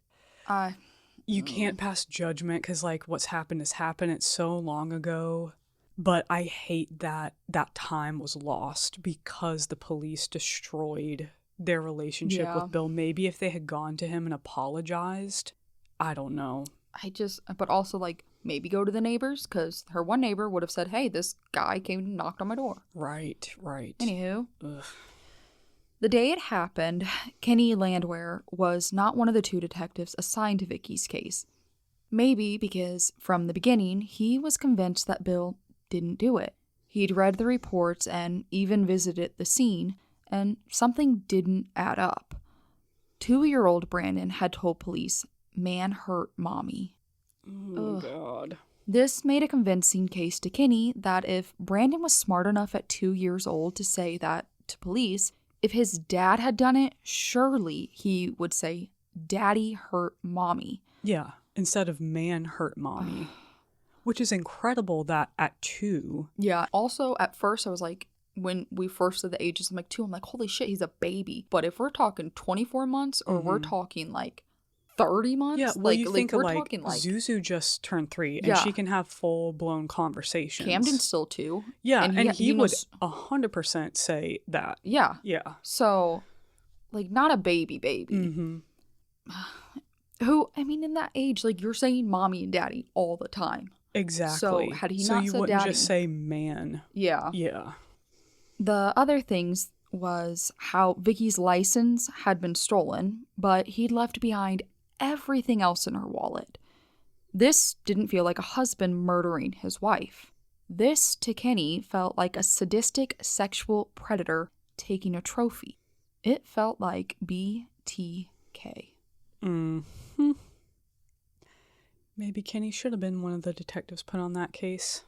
you can't pass judgment because, like, what's happened has happened. It's so long ago. But I hate that that time was lost because the police destroyed their relationship with Bill. Maybe if they had gone to him and apologized, I don't know. But also, like, maybe go to the neighbors, because her one neighbor would have said, hey, this guy came and knocked on my door. Right. Anywho. Ugh. The day it happened, Kenny Landwehr was not one of the two detectives assigned to Vicky's case. Maybe because, from the beginning, he was convinced that Bill didn't do it. He'd read the reports and even visited the scene, and something didn't add up. 2-year-old Brandon had told police, "Man hurt mommy." Oh, God. This made a convincing case to Kenny that if Brandon was smart enough at 2 years old to say that to police, if his dad had done it, surely he would say, "Daddy hurt mommy." Yeah, instead of "man hurt mommy." Which is incredible that at 2. Yeah. Also, at first, I was like, when we first said the ages, I'm like 2, I'm like, holy shit, he's a baby. But if we're talking 24 months or we're talking like 30 months, Yeah, well, you think we're of, like, talking like Zuzu just turned 3 and Yeah. she can have full-blown conversations. Camden's still 2. Yeah, and he would knows- 100% say that. Yeah. Yeah. So, like, not a baby. Mm-hmm. Who, I mean, in that age, like, you're saying mommy and daddy all the time. Exactly. So, had he not you said wouldn't daddy- just say man. Yeah. Yeah. The other things was how Vicky's license had been stolen, but he'd left behind everything else in her wallet. This didn't feel like a husband murdering his wife. This, to Kenny, felt like a sadistic sexual predator taking a trophy. It felt like BTK. Mm-hmm. Maybe Kenny should have been one of the detectives put on that case.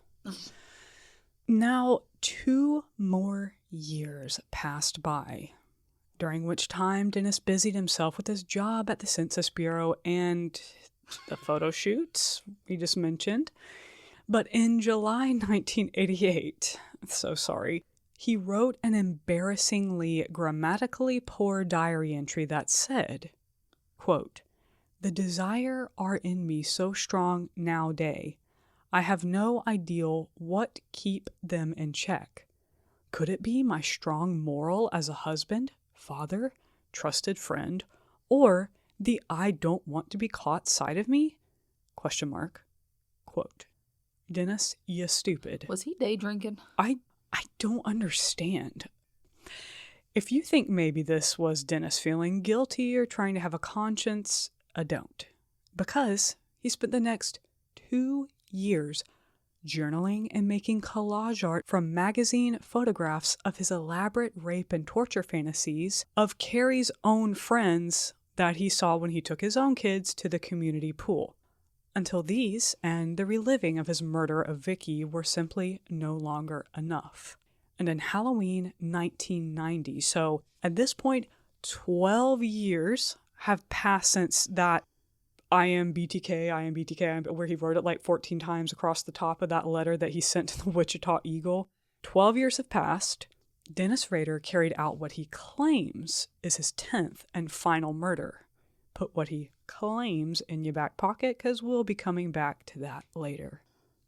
Now, 2 more years passed by, during which time Dennis busied himself with his job at the Census Bureau and the photo shoots we just mentioned. But in July 1988, so sorry, he wrote an embarrassingly grammatically poor diary entry that said, quote, "The desire are in me so strong nowadays. I have no ideal what keep them in check. Could it be my strong moral as a husband, father, trusted friend, or the I don't want to be caught side of me? Question mark. Quote, Dennis, you stupid. Was he day drinking? I don't understand. If you think maybe this was Dennis feeling guilty or trying to have a conscience, I don't. Because he spent the next 2 years journaling and making collage art from magazine photographs of his elaborate rape and torture fantasies of Carrie's own friends that he saw when he took his own kids to the community pool, until these and the reliving of his murder of Vicky were simply no longer enough. And in Halloween 1990, so at this point, 12 years have passed since that I am BTK, where he wrote it like 14 times across the top of that letter that he sent to the Wichita Eagle. 12 years have passed. Dennis Rader carried out what he claims is his 10th and final murder. Put what he claims in your back pocket, because we'll be coming back to that later.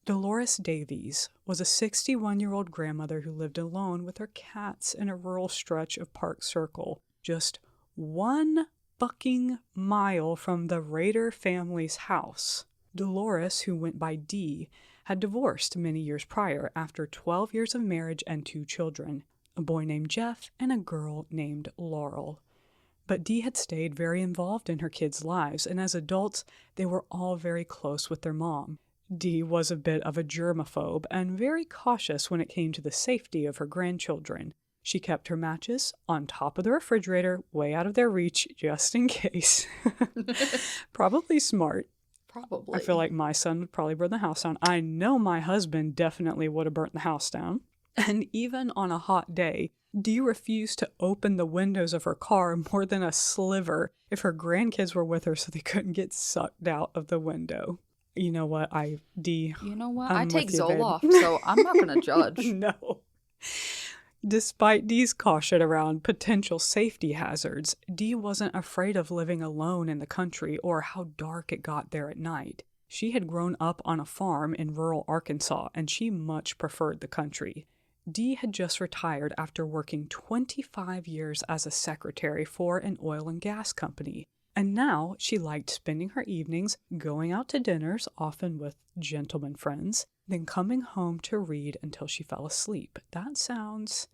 Dolores Davies was a 61-year-old grandmother who lived alone with her cats in a rural stretch of Park Circle, just 1 fucking mile from the Rader family's house. Dolores, who went by Dee, had divorced many years prior after 12 years of marriage and 2 children, a boy named Jeff and a girl named Laurel. But Dee had stayed very involved in her kids' lives, and as adults, they were all very close with their mom. Dee was a bit of a germaphobe and very cautious when it came to the safety of her grandchildren. She kept her matches on top of the refrigerator, way out of their reach, just in case. Probably smart. Probably. I feel like my son would probably burn the house down. I know my husband definitely would have burnt the house down. And even on a hot day, Dee refused to open the windows of her car more than a sliver if her grandkids were with her so they couldn't get sucked out of the window. You know what? You know what? I I'm take with you, babe. Zoloft, so I'm not going to judge. No. Despite Dee's caution around potential safety hazards, Dee wasn't afraid of living alone in the country or how dark it got there at night. She had grown up on a farm in rural Arkansas, and she much preferred the country. Dee had just retired after working 25 years as a secretary for an oil and gas company, and now she liked spending her evenings going out to dinners, often with gentleman friends, then coming home to read until she fell asleep. That sounds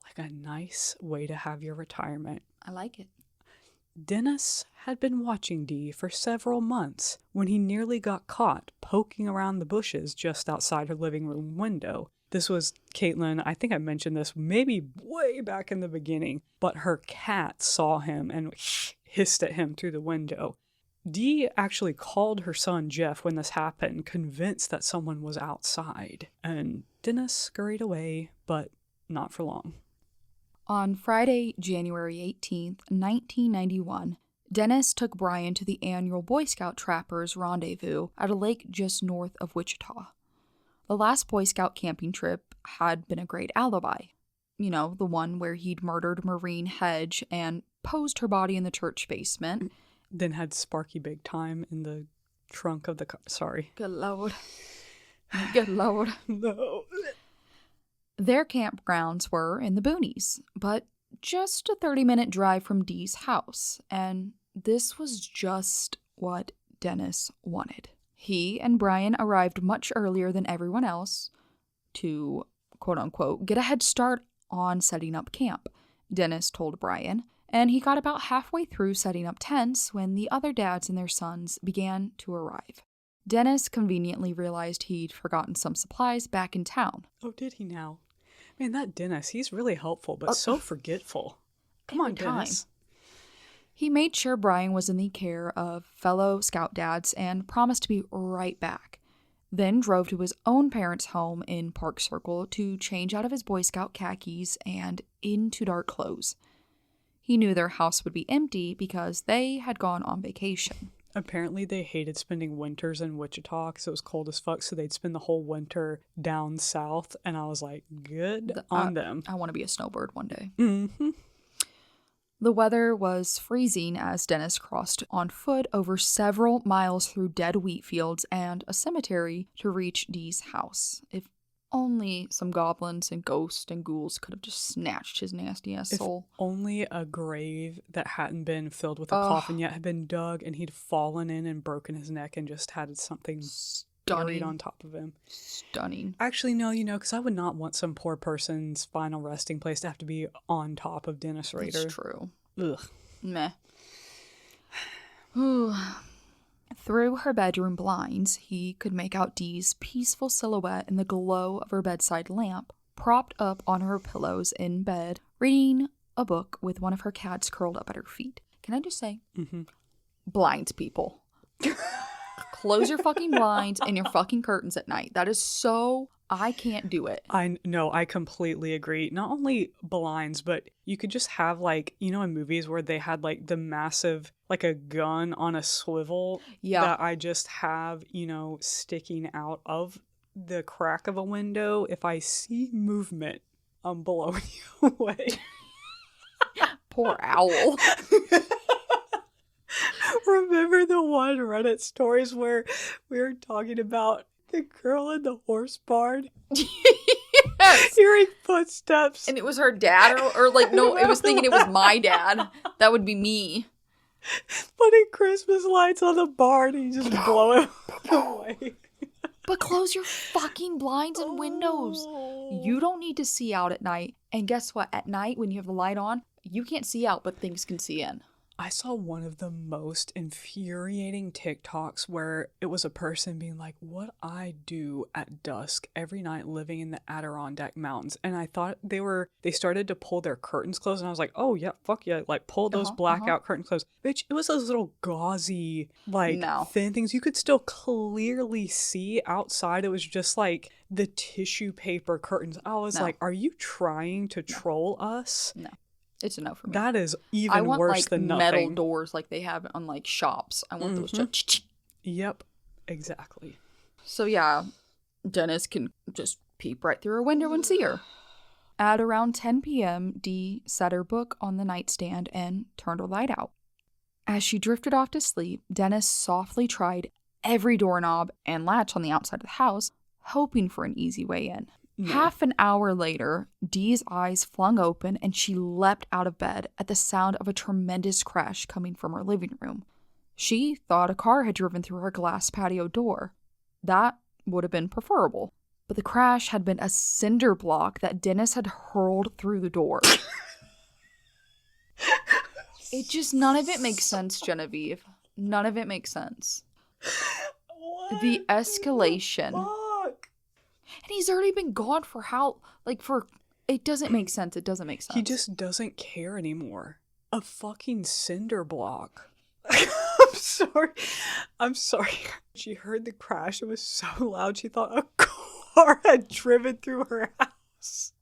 like a nice way to have your retirement. I like it. Dennis had been watching Dee for several months when he nearly got caught poking around the bushes just outside her living room window. This was Kaitlyn. I think I mentioned this maybe way back in the beginning, but her cat saw him and hissed at him through the window. Dee actually called her son Jeff when this happened, convinced that someone was outside, and Dennis scurried away, but not for long. On Friday, January 18th, 1991, Dennis took Brian to the annual Boy Scout Trappers Rendezvous at a lake just north of Wichita. The last Boy Scout camping trip had been a great alibi. You know, the one where he'd murdered Maureen Hedge and posed her body in the church basement. Then had Sparky Big Time in the trunk of the car. Sorry. Good Lord. Good Lord. No. Their campgrounds were in the boonies, but just a 30-minute drive from Dee's house, and this was just what Dennis wanted. He and Brian arrived much earlier than everyone else to, quote-unquote, get a head start on setting up camp, Dennis told Brian, and he got about halfway through setting up tents when the other dads and their sons began to arrive. Dennis conveniently realized he'd forgotten some supplies back in town. Oh, did he now? Man, that Dennis, he's really helpful, but so forgetful. Come on, Dennis. He made sure Brian was in the care of fellow scout dads and promised to be right back. Then drove to his own parents' home in Park Circle to change out of his Boy Scout khakis and into dark clothes. He knew their house would be empty because they had gone on vacation. Apparently they hated spending winters in Wichita because it was cold as fuck, so they'd spend the whole winter down south, and I was like, good on them. I want to be a snowbird one day. Mm-hmm. The weather was freezing as Dennis crossed on foot over several miles through dead wheat fields and a cemetery to reach Dee's house. If only some goblins and ghosts and ghouls could have just snatched his nasty-ass soul. If only a grave that hadn't been filled with a coffin yet had been dug and he'd fallen in and broken his neck and just had something buried on top of him. Stunning. Actually, no, because I would not want some poor person's final resting place to have to be on top of Dennis Rader. That's true. Ugh. Meh. Through her bedroom blinds, he could make out Dee's peaceful silhouette in the glow of her bedside lamp, propped up on her pillows in bed, reading a book with one of her cats curled up at her feet. Can I just say, blinds, people. Close your fucking blinds and your fucking curtains at night. That is so... I can't do it. I know, I completely agree. Not only blinds, but you could just have, like, you know, in movies where they had, like, the massive, like, a gun on a swivel that I just have, you know, sticking out of the crack of a window. If I see movement, I'm blowing you away. Poor owl. Remember the one Reddit stories where we were talking about the girl in the horse barn? Yes. Hearing footsteps. And it was her dad, or like, no, it was thinking it was my dad. That would be me. Putting Christmas lights on the barn and you just blow it away. But close your fucking blinds and windows. You don't need to see out at night. And guess what? At night, when you have the light on, you can't see out, but things can see in. I saw one of the most infuriating TikToks where it was a person being like, what I do at dusk every night living in the Adirondack Mountains. And I thought they started to pull their curtains closed. And I was like, oh yeah, fuck yeah. Like pull those blackout curtains closed. Bitch, it was those little gauzy, like thin things. You could still clearly see outside. It was just like the tissue paper curtains. I was like, are you trying to troll us? No. It's a no for me. That is even worse than nothing. Metal doors like they have on like shops. I want those to... Yep, exactly. So yeah, Dennis can just peep right through her window and see her. At around 10 p.m., Dee set her book on the nightstand and turned her light out. As she drifted off to sleep, Dennis softly tried every doorknob and latch on the outside of the house, hoping for an easy way in. No. Half an hour later, Dee's eyes flung open and she leapt out of bed at the sound of a tremendous crash coming from her living room. She thought a car had driven through her glass patio door. That would have been preferable. But the crash had been a cinder block that Dennis had hurled through the door. None of it makes sense, Genevieve. None of it makes sense. What the escalation. The and he's already been gone for how, like, for, it doesn't make sense. It doesn't make sense. He just doesn't care anymore. A fucking cinder block. I'm sorry. She heard the crash. It was so loud. She thought a car had driven through her house.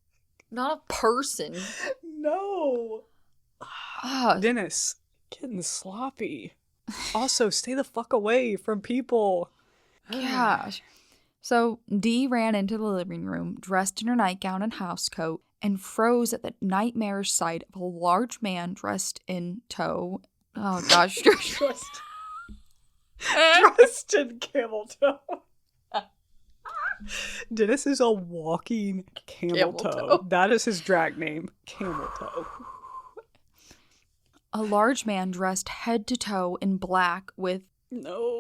Not a person. No. Dennis, getting sloppy. Also, stay the fuck away from people. Gosh. So Dee ran into the living room, dressed in her nightgown and housecoat, and froze at the nightmarish sight of a large man dressed in tow. Oh gosh, dressed in camel toe. Dennis is a walking camel toe. That is his drag name, Camel Toe. A large man dressed head to toe in black with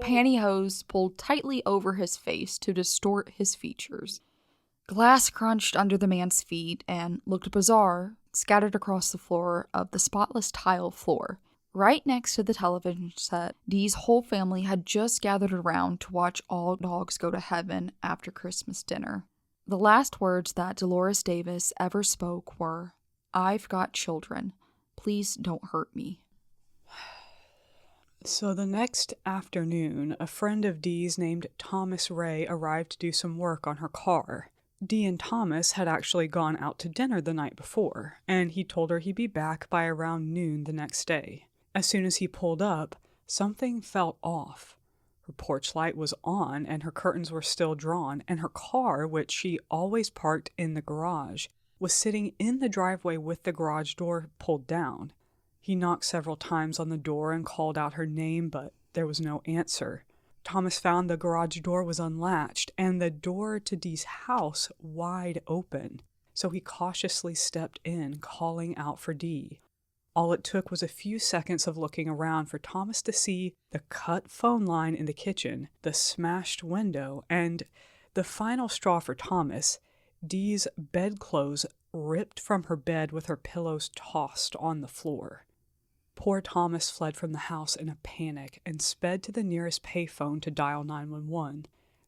pantyhose pulled tightly over his face to distort his features. Glass crunched under the man's feet and looked bizarre, scattered across the floor of the spotless tile floor. Right next to the television set, Dee's whole family had just gathered around to watch All Dogs Go to Heaven after Christmas dinner. The last words that Dolores Davis ever spoke were, "I've got children. Please don't hurt me." So the next afternoon, a friend of Dee's named Thomas Ray arrived to do some work on her car. Dee and Thomas had actually gone out to dinner the night before, and he told her he'd be back by around noon the next day. As soon as he pulled up, something felt off. Her porch light was on and her curtains were still drawn, and her car, which she always parked in the garage, was sitting in the driveway with the garage door pulled down. He knocked several times on the door and called out her name, but there was no answer. Thomas found the garage door was unlatched and the door to Dee's house wide open, so he cautiously stepped in, calling out for Dee. All it took was a few seconds of looking around for Thomas to see the cut phone line in the kitchen, the smashed window, and the final straw for Thomas, Dee's bedclothes ripped from her bed with her pillows tossed on the floor. Poor Thomas fled from the house in a panic and sped to the nearest payphone to dial 911.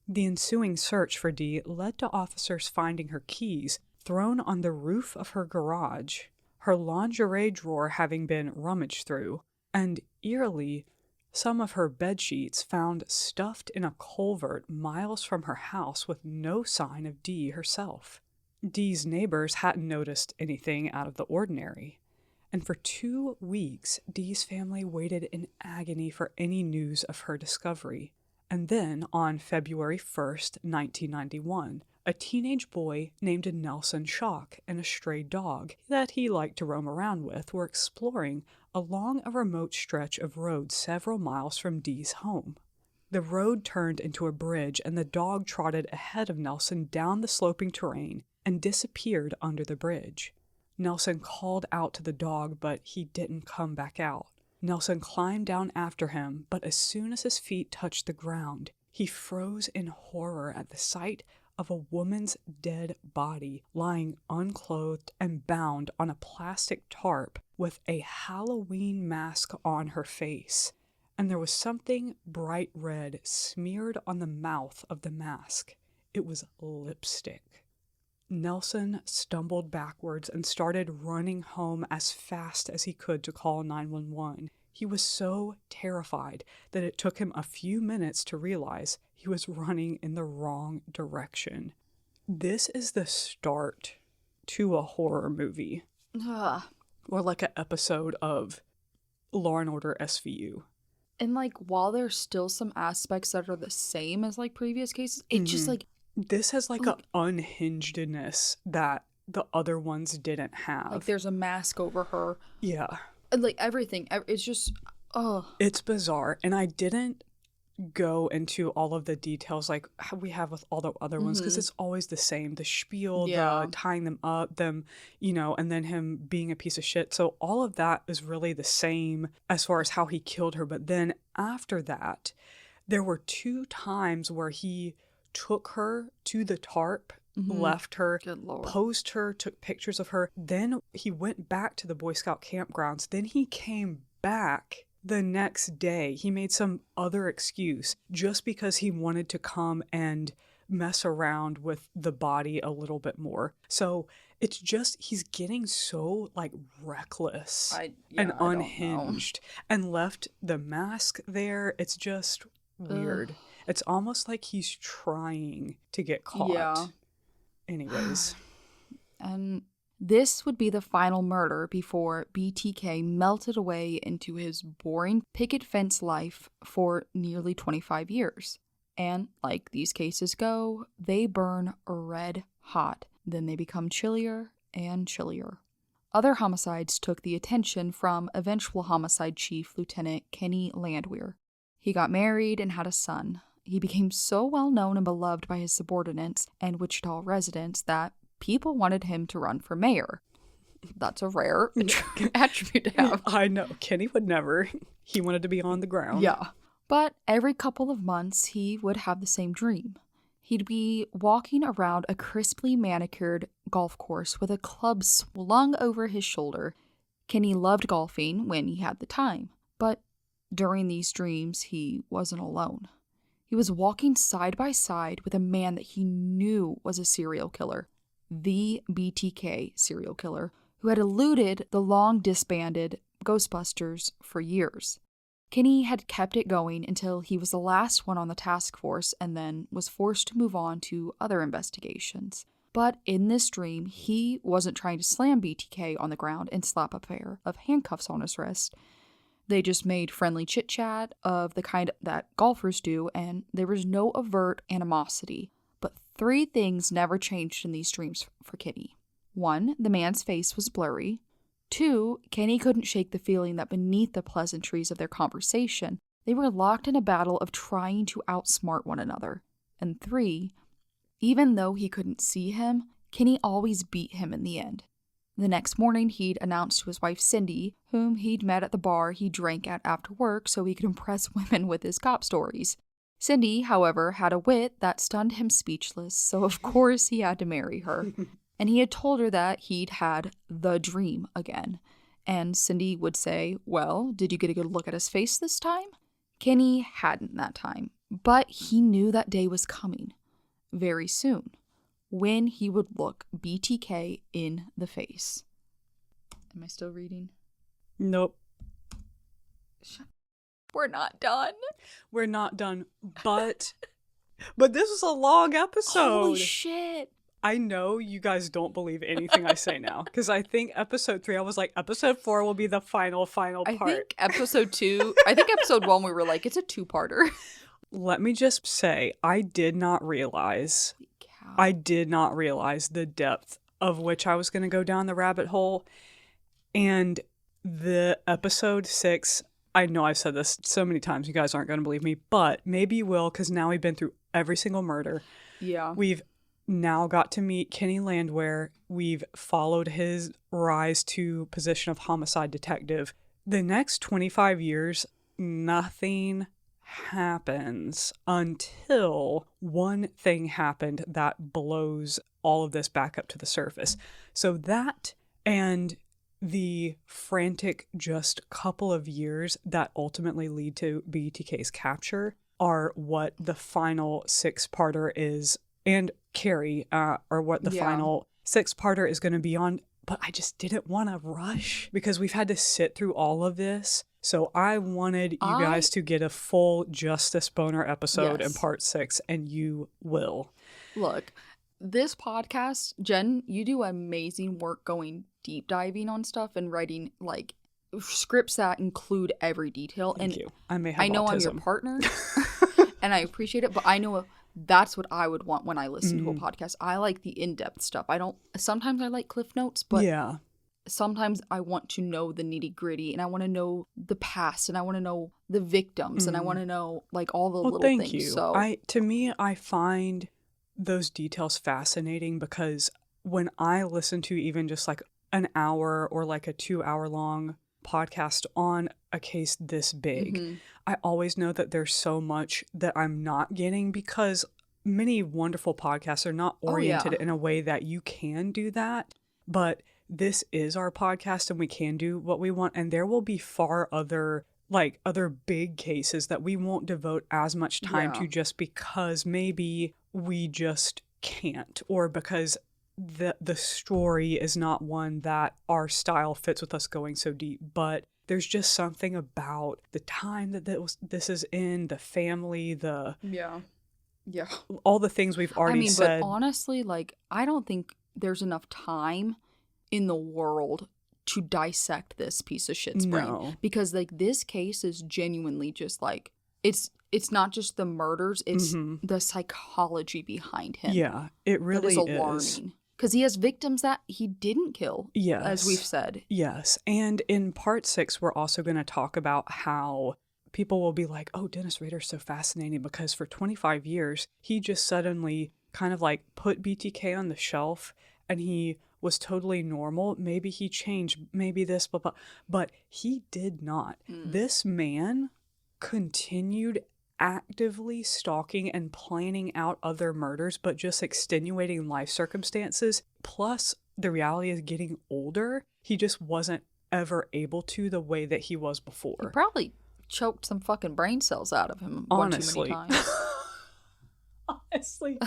The ensuing search for Dee led to officers finding her keys thrown on the roof of her garage, her lingerie drawer having been rummaged through, and, eerily, some of her bedsheets found stuffed in a culvert miles from her house with no sign of Dee herself. Dee's neighbors hadn't noticed anything out of the ordinary, and for 2 weeks Dee's family waited in agony for any news of her discovery. And then, on February 1st, 1991, a teenage boy named Nelson Schock and a stray dog that he liked to roam around with were exploring along a remote stretch of road several miles from Dee's home. The road turned into a bridge, and the dog trotted ahead of Nelson down the sloping terrain and disappeared under the bridge. Nelson called out to the dog, but he didn't come back out. Nelson climbed down after him, but as soon as his feet touched the ground, he froze in horror at the sight of a woman's dead body lying unclothed and bound on a plastic tarp with a Halloween mask on her face, and there was something bright red smeared on the mouth of the mask. It was lipstick. Nelson stumbled backwards and started running home as fast as he could to call 911. He was so terrified that it took him a few minutes to realize he was running in the wrong direction. This is the start to a horror movie. Ugh. Or like an episode of Law and Order SVU. And, like, while there's still some aspects that are the same as, like, previous cases, it just, like... This has, like, an unhingedness that the other ones didn't have. Like, there's a mask over her. Yeah. And, like, everything. It's just... Oh. It's bizarre. And I didn't go into all of the details like how we have with all the other ones, because it's always the same. The spiel, the tying them up, them, you know, and then him being a piece of shit. So all of that is really the same as far as how he killed her. But then after that, there were 2 times where he took her to the tarp, left her, posed her, took pictures of her. Then he went back to the Boy Scout campgrounds. Then he came back the next day. He made some other excuse just because he wanted to come and mess around with the body a little bit more. So it's just, he's getting so, like, reckless and unhinged and left the mask there. It's just weird. Ugh. It's almost like he's trying to get caught. Yeah. Anyways. And this would be the final murder before BTK melted away into his boring picket fence life for nearly 25 years. And like these cases go, they burn red hot. Then they become chillier and chillier. Other homicides took the attention from eventual homicide chief Lieutenant Kenny Landwehr. He got married and had a son. He became so well known and beloved by his subordinates and Wichita residents that people wanted him to run for mayor. That's a rare attribute to have. I know. Kenny would never. He wanted to be on the ground. Yeah. But every couple of months, he would have the same dream. He'd be walking around a crisply manicured golf course with a club slung over his shoulder. Kenny loved golfing when he had the time. But during these dreams, he wasn't alone. He was walking side by side with a man that he knew was a serial killer. The BTK serial killer, who had eluded the long disbanded Ghostbusters for years. Kenny had kept it going until he was the last one on the task force and then was forced to move on to other investigations. But in this dream, he wasn't trying to slam BTK on the ground and slap a pair of handcuffs on his wrist. They just made friendly chit-chat of the kind that golfers do, and there was no overt animosity. But 3 things never changed in these dreams for Kenny. 1, the man's face was blurry. 2, Kenny couldn't shake the feeling that beneath the pleasantries of their conversation, they were locked in a battle of trying to outsmart one another. And 3, even though he couldn't see him, Kenny always beat him in the end. The next morning, he'd announced to his wife Cindy, whom he'd met at the bar he drank at after work so he could impress women with his cop stories. Cindy, however, had a wit that stunned him speechless, so of course he had to marry her. And he had told her that he'd had the dream again. And Cindy would say, well, did you get a good look at his face this time? Kenny hadn't that time, but he knew that day was coming very soon when he would look BTK in the face. Am I still reading? Nope. We're not done. We're not done, but this was a long episode. Holy shit. I know you guys don't believe anything I say now, because I think episode 3, I was like, episode 4 will be the final part. I think episode 1 we were like, it's a 2-parter. Let me just say, I did not realize the depth of which I was going to go down the rabbit hole. And the episode 6, I know I've said this so many times, you guys aren't going to believe me, but maybe you will, because now we've been through every single murder. Yeah. We've now got to meet Kenny Landwehr. We've followed his rise to position of homicide detective. The next 25 years, nothing happens until one thing happened that blows all of this back up to the surface. So that and the frantic just couple of years that ultimately lead to BTK's capture are what the final 6-parter is, and Carrie are what the final 6-parter is going to be on. But I just didn't want to rush because we've had to sit through all of this. So I wanted you guys to get a full Justice Boner episode in part 6, and you will. Look, this podcast, Jen, you do amazing work going deep diving on stuff and writing like scripts that include every detail. Thank you. I may have I know autism. I'm your partner and I appreciate it, but I know that's what I would want when I listen to a podcast. I like the in-depth stuff. Sometimes I like Cliff Notes, but sometimes I want to know the nitty-gritty, and I want to know the past, and I want to know the victims, and I want to know like all the little things. You. So to me, I find those details fascinating because when I listen to even just like an hour or like a 2-hour long podcast on a case this big, I always know that there's so much that I'm not getting because many wonderful podcasts are not oriented in a way that you can do that. But this is our podcast and we can do what we want. And there will be far other big cases that we won't devote as much time to just because maybe we just can't, or because the story is not one that our style fits with us going so deep. But there's just something about the time that this is in, the family, all the things we've already said. But honestly, like, I don't think there's enough time in the world to dissect this piece of shit's brain. Because, like, this case is genuinely just, like, it's not just the murders, it's the psychology behind him. Yeah, it really is. Alarming. Because he has victims that he didn't kill, as we've said. Yes, and in part 6, we're also going to talk about how people will be like, oh, Dennis Rader's so fascinating because for 25 years, he just suddenly kind of like put BTK on the shelf and he was totally normal. Maybe he changed, maybe this, blah, blah. But he did not. This man continued actively stalking and planning out other murders, but just extenuating life circumstances. Plus, the reality is getting older. He just wasn't ever able to the way that he was before. He probably choked some fucking brain cells out of him one too many times. Honestly.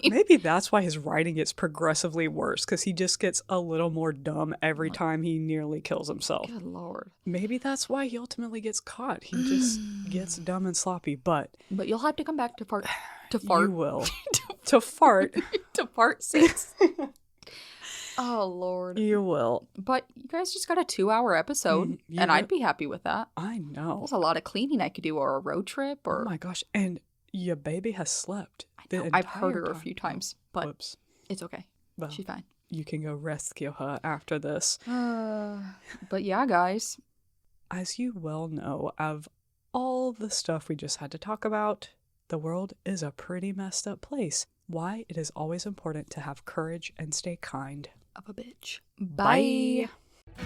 Maybe that's why his writing gets progressively worse, because he just gets a little more dumb every time he nearly kills himself. Good Lord. Maybe that's why he ultimately gets caught. He just gets dumb and sloppy, but you'll have to come back to fart. You will. to fart. To part 6. Oh, Lord. You will. But you guys just got a 2-hour episode, and I'd be happy with that. I know. There's a lot of cleaning I could do, or a road trip, or... Oh my gosh, and your baby has slept. I've heard her a few times, but whoops. It's okay. Well, she's fine. You can go rescue her after this. But yeah, guys. As you well know, of all the stuff we just had to talk about, the world is a pretty messed up place. Why it is always important to have courage and stay kind. Of a bitch. Bye. Bye.